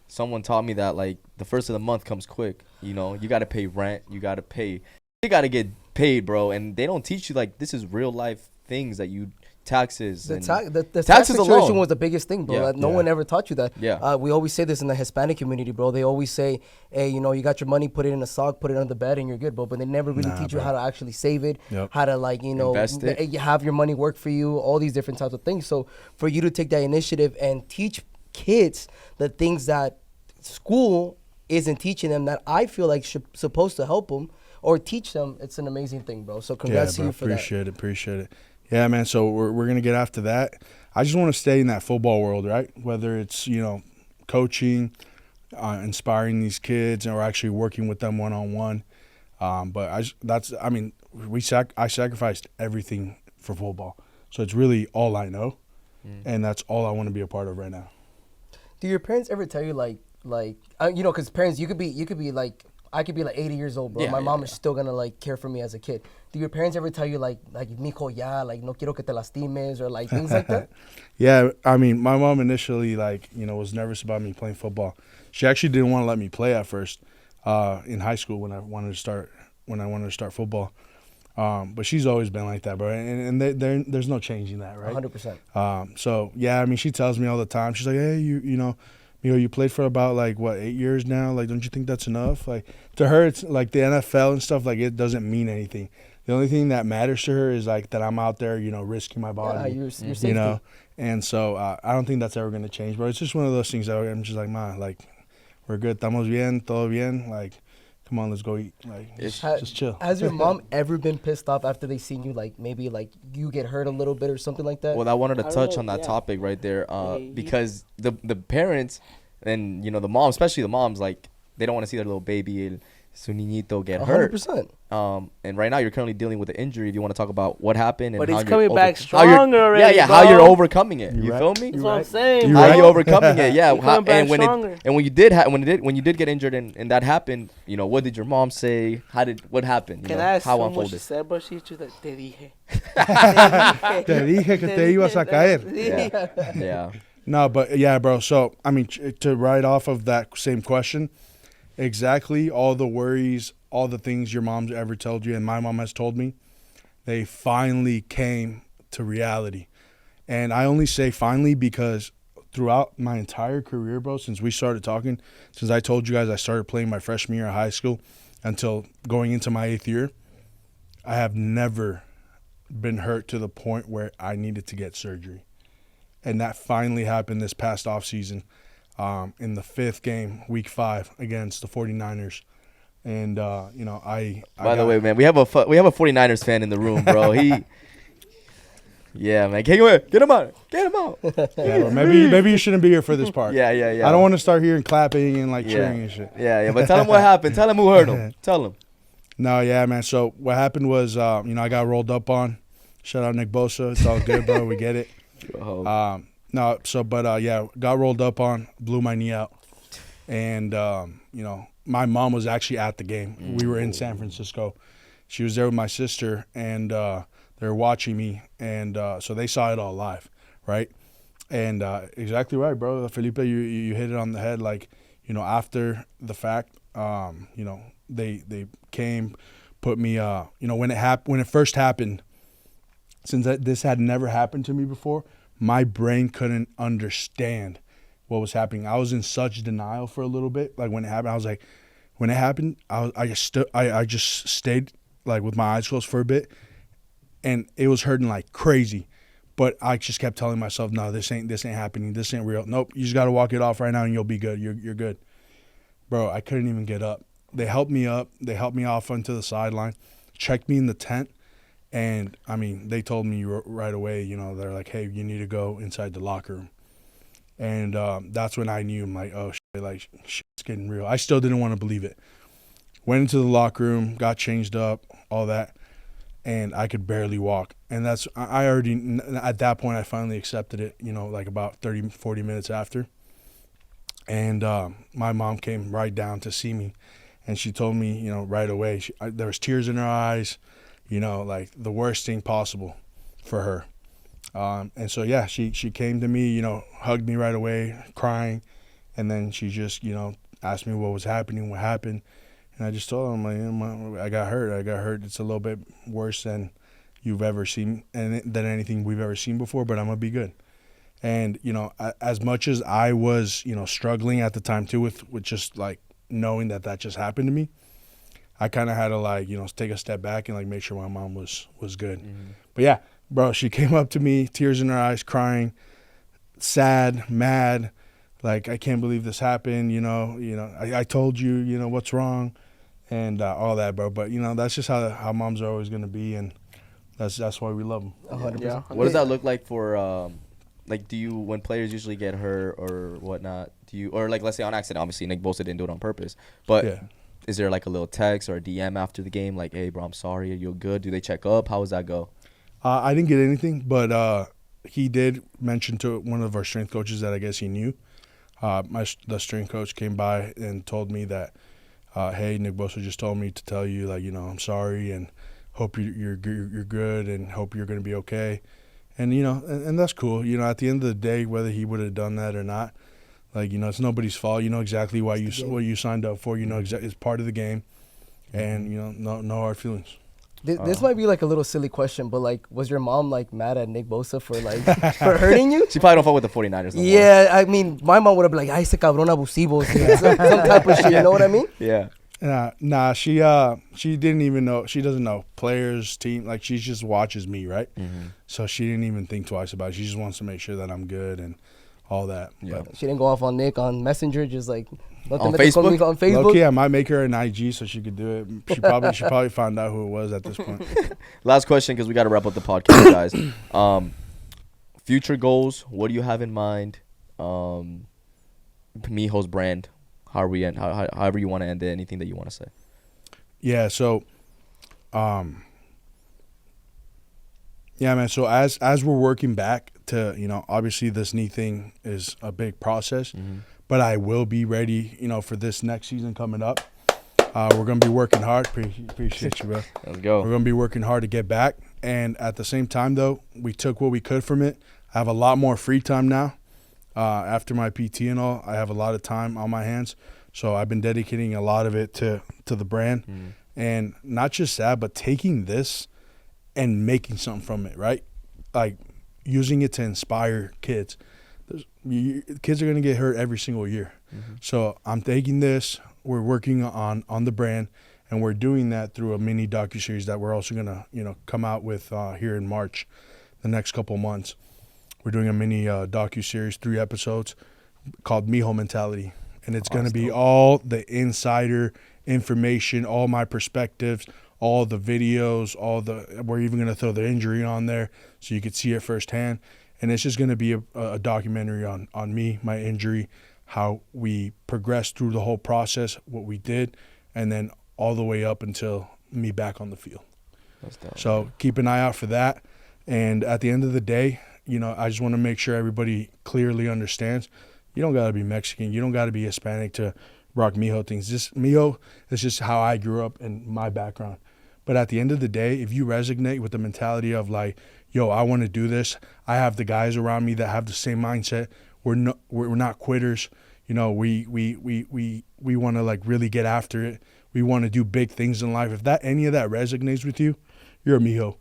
someone taught me that like the first of the month comes quick. You know, you got to pay rent. You got to get paid, bro. And they don't teach you like this is real life things that you taxes. The and tax taxes situation alone. was the biggest thing, bro. Yeah. That no Yeah. one ever taught you that. Yeah. We always say this in the Hispanic community, bro. They always say, hey, you know, you got your money, put it in a sock, put it under the bed, and you're good, bro. But they never really Nah, teach you bro. how to actually save it, Yep. how to, like, you know, Invest it. have your money work for you, all these different types of things. So for you to take that initiative and teach kids the things that school isn't teaching them, that I feel like should supposed to help them or teach them, it's an amazing thing, bro. So congrats to bro, you for that. appreciate it. Yeah, man. So we're gonna get after that. I just want to stay in that football world, right? Whether it's, you know, coaching, inspiring these kids, or actually working with them one on one. But I sacrificed everything for football, so it's really all I know, and that's all I want to be a part of right now. Do your parents ever tell you you know, because parents, you could be like, I could be like 80 years old, bro. Yeah, My yeah, mom yeah. is still gonna like care for me as a kid. Do your parents ever tell you like mijo ya, like no quiero que te lastimes, or like things like that? Yeah, I mean, my mom initially, like, you know, was nervous about me playing football. She actually didn't want to let me play at first, in high school when I wanted to start football. But she's always been like that, bro. And there's no changing that, right? 100%. So yeah, I mean, she tells me all the time. She's like, hey, you know, you played for about like what 8 years now. Like, don't you think that's enough? Like, to her, it's like the NFL and stuff. Like, it doesn't mean anything. The only thing that matters to her is like that I'm out there, you know, risking my body. Your safety. You know, and so I don't think that's ever gonna change, bro. It's just one of those things that I'm just like, ma, like, we're good, estamos bien, todo bien. Like, come on, let's go eat. Like, just chill. Has your mom ever been pissed off after they seen you, like maybe like you get hurt a little bit or something like that? Well, I wanted to I don't touch know, on that yeah. topic right there, Yeah, because the parents and, you know, the moms, especially the moms, like, they don't want to see their little baby, su niñito, get hurt. 100%. And right now you're currently dealing with an injury. If you want to talk about what happened and But how he's you're coming back how you're- stronger already, Yeah, how bro. you're overcoming it. You right. feel me? That's what I'm saying, You bro. How right. you overcoming it? Yeah. You're coming back and stronger. when you did get injured and that happened, you know, what did your mom say? What happened? You Can know, I ask how someone what she unfolded? said, bro? She just like, te dije. Te dije que te ibas a caer. Yeah. Yeah. No, but yeah, bro. So, I mean, to write off of that same question, exactly all the worries, all the things your mom's ever told you and my mom has told me, they finally came to reality. And I only say finally because throughout my entire career, bro, since we started talking, since I told you guys I started playing my freshman year of high school until going into my 8th year, I have never been hurt to the point where I needed to get surgery. And that finally happened this past offseason, in the 5th game, week 5, against the 49ers. And, you know, By the way, man, we have a 49ers fan in the room, bro. Yeah, man. Get him out. Get him out. Yeah, well, maybe you shouldn't be here for this part. Yeah. I don't want to start hearing clapping and like cheering and shit. Yeah. But tell him what happened. Tell him who hurt him. Tell him. No, yeah, man. So what happened was, you know, I got rolled up on. Shout out Nick Bosa. It's all good, bro. We get it. Got rolled up on, blew my knee out. And, you know, my mom was actually at the game. We were in San Francisco. She was there with my sister, and they were watching me. And so they saw it all live, right? And exactly right, bro. Felipe, you hit it on the head. Like, you know, after the fact, you know, they came, put me, you know, when it first happened, since this had never happened to me before, my brain couldn't understand what was happening. I was in such denial for a little bit. Like, when it happened, I was like, when it happened, I just stayed like with my eyes closed for a bit, and it was hurting like crazy. But I just kept telling myself, no, this ain't happening. This ain't real. Nope, you just got to walk it off right now and you'll be good. You're good. Bro, I couldn't even get up. They helped me up. They helped me off onto the sideline, checked me in the tent. And, I mean, they told me right away, you know, they're like, hey, you need to go inside the locker room. And that's when I knew, I'm like, oh, shit, like, shit's getting real. I still didn't want to believe it. Went into the locker room, got changed up, all that, and I could barely walk. And at that point, I finally accepted it, you know, like about 30, 40 minutes after. And my mom came right down to see me, and she told me, you know, right away, there was tears in her eyes, you know, like the worst thing possible for her. And so, yeah, she came to me, you know, hugged me right away, crying. And then she just, you know, asked me what was happening, what happened. And I just told her, I'm like, I got hurt. It's a little bit worse than you've ever seen and than anything we've ever seen before, but I'm going to be good. And, as much as I was, struggling at the time too with just like knowing that just happened to me, I kind of had to like, take a step back and like make sure my mom was good. Mm-hmm. But yeah, bro, she came up to me, tears in her eyes, crying, sad, mad, like, I can't believe this happened. I told you, what's wrong, and all that, bro. But that's just how moms are always gonna be, and that's why we love them. 100%. Yeah. What does that look like for like, do you, when players usually get hurt or whatnot, or like, let's say on accident, obviously Nick Bosa didn't do it on purpose, but Yeah. is there like a little text or a DM after the game, like, hey bro, I'm sorry, are you good? Do they check up? How does that go? I didn't get anything, but he did mention to one of our strength coaches that I guess he knew. The strength coach came by and told me that, hey, Nick Bosa just told me to tell you, like, I'm sorry and hope you're good and hope you're going to be okay. And, and that's cool. At the end of the day, whether he would have done that or not, like, it's nobody's fault. You know exactly what you signed up for. It's part of the game. And, no hard feelings. This might be like a little silly question, but like, was your mom like mad at Nick Bosa for like for hurting you? She probably don't fuck with the 49ers no more. Yeah, I mean, my mom would have been like, "Ay, ese cabrón abusivo," some type of shit. You know what I mean? Yeah. Nah, she didn't even know. She doesn't know players, team. Like, she just watches me, right? Mm-hmm. So she didn't even think twice about it. She just wants to make sure that I'm good and all that. Yeah. She didn't go off on Nick on Messenger, just like On Facebook? On Facebook. Low-key, I might make her an IG so she could do it. She probably found out who it was at this point. Last question, because we got to wrap up the podcast, guys. Future goals. What do you have in mind? Mijo's brand. However you want to end it. Anything that you want to say. Yeah. So, yeah, man. So as we're working back to, obviously this knee thing is a big process, but I will be ready, for this next season coming up. We're gonna be working hard. Appreciate you, bro. Let's go. We're gonna be working hard to get back, and at the same time, though, we took what we could from it. I have a lot more free time now. After my PT and all, I have a lot of time on my hands, so I've been dedicating a lot of it to the brand, and not just that, but taking this and making something from it, right? Like using it to inspire kids. Kids are gonna get hurt every single year, so I'm taking this. We're working on the brand, and we're doing that through a mini docuseries that we're also gonna come out with here in March, the next couple months. We're doing a mini docuseries, 3 episodes, called Mijo Mentality, and it's gonna be all the insider information, all my perspectives, all the videos, we're even gonna throw the injury on there so you could see it firsthand, and it's just gonna be a documentary on me, my injury, how we progressed through the whole process, what we did, and then all the way up until me back on the field. So keep an eye out for that. And at the end of the day, I just want to make sure everybody clearly understands. You don't got to be Mexican. You don't got to be Hispanic to rock Mijo things. Mijo is just how I grew up and my background. But at the end of the day, if you resonate with the mentality of like, yo, I want to do this. I have the guys around me that have the same mindset. We're not quitters. We want to like really get after it. We want to do big things in life. If any of that resonates with you, you're a Mijo.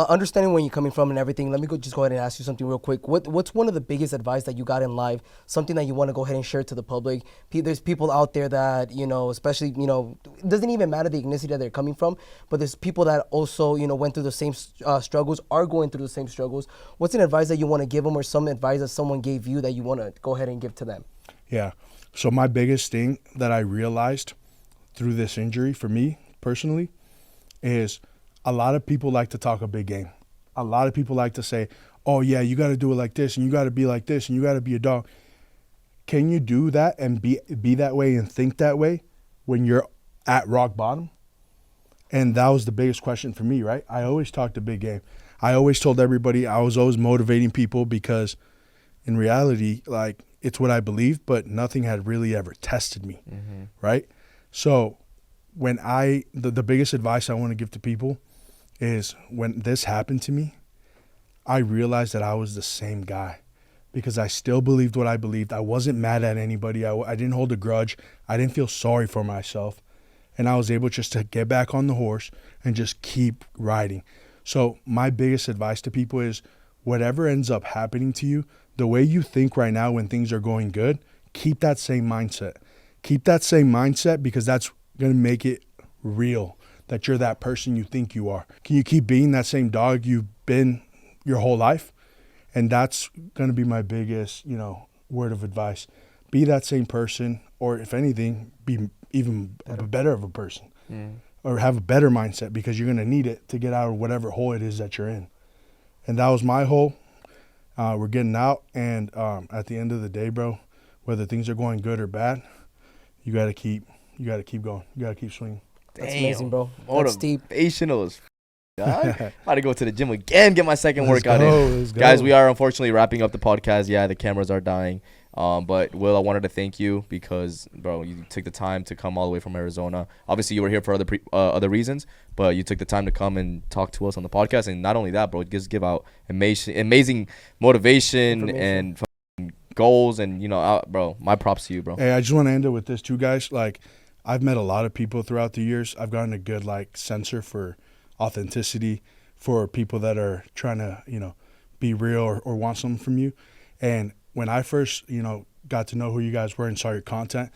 Understanding where you're coming from and everything, let me just go ahead and ask you something real quick. What's one of the biggest advice that you got in life, something that you want to go ahead and share to the public? There's people out there that, especially, it doesn't even matter the ethnicity that they're coming from, but there's people that also, went through the same struggles, are going through the same struggles. What's an advice that you want to give them, or some advice that someone gave you that you want to go ahead and give to them? Yeah. So my biggest thing that I realized through this injury for me personally is a lot of people like to talk a big game. A lot of people like to say, oh, yeah, you got to do it like this, and you got to be like this, and you got to be a dog. Can you do that and be that way and think that way when you're at rock bottom? And that was the biggest question for me, right? I always talked a big game. I always told everybody, I was always motivating people because in reality, like, it's what I believed, but nothing had really ever tested me, right? So when the biggest advice I want to give to people is when this happened to me, I realized that I was the same guy because I still believed what I believed. I wasn't mad at anybody. I didn't hold a grudge. I didn't feel sorry for myself. And I was able just to get back on the horse and just keep riding. So my biggest advice to people is whatever ends up happening to you, the way you think right now when things are going good, keep that same mindset. Keep that same mindset because that's going to make it real that you're that person you think you are. Can you keep being that same dog you've been your whole life? And that's going to be my biggest, word of advice. Be that same person, or if anything, be even better of a person. Or have a better mindset because you're going to need it to get out of whatever hole it is that you're in. And that was my hole. We're getting out. And at the end of the day, bro, whether things are going good or bad, you got to keep going. You got to keep swinging. That's amazing, bro. That's deep. Motivational as about to go to the gym again, get my second workout in. Let's go. Guys, we are unfortunately wrapping up the podcast. Yeah, the cameras are dying. But Will, I wanted to thank you because, bro, you took the time to come all the way from Arizona. Obviously, you were here for other reasons, but you took the time to come and talk to us on the podcast. And not only that, bro, just give out amazing motivation and goals. And, bro, my props to you, bro. Hey, I just want to end it with this too, guys. Like, I've met a lot of people throughout the years. I've gotten a good, sensor for authenticity, for people that are trying to, be real or want something from you. And when I first, got to know who you guys were and saw your content,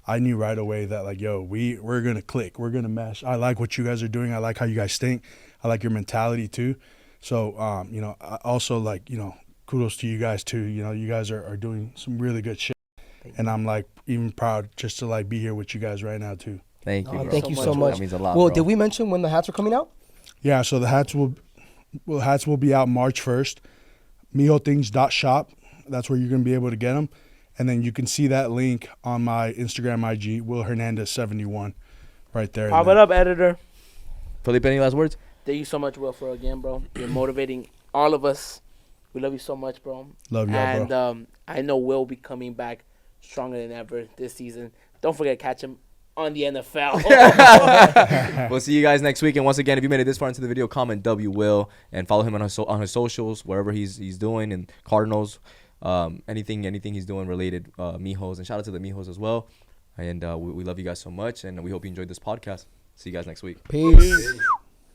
I knew right away that, we're going to click. We're going to mesh. I like what you guys are doing. I like how you guys think. I like your mentality, too. So, I also, kudos to you guys, too. You guys are doing some really good shit. And I'm, even proud just to, be here with you guys right now, too. Thank you, bro. Thank you so much. That means a lot, Well, bro. did we mention when the hats are coming out? Yeah, so the hats will be out March 1st. MijoThings.shop. That's where you're going to be able to get them. And then you can see that link on my Instagram IG, Will Hernandez 71, right there. Pop it up, editor. Felipe, any last words? Thank you so much, Will, for again, bro. You're motivating all of us. We love you so much, bro. Love y'all, bro. And I know Will will be coming back stronger than ever this season. Don't forget to catch him on the NFL. We'll see you guys next week. And once again, if you made it this far into the video, comment W Will and follow him on his socials, wherever he's doing, and Cardinals, anything he's doing related, Mijos, and shout out to the Mijos as well. And we love you guys so much, and we hope you enjoyed this podcast. See you guys next week. Peace.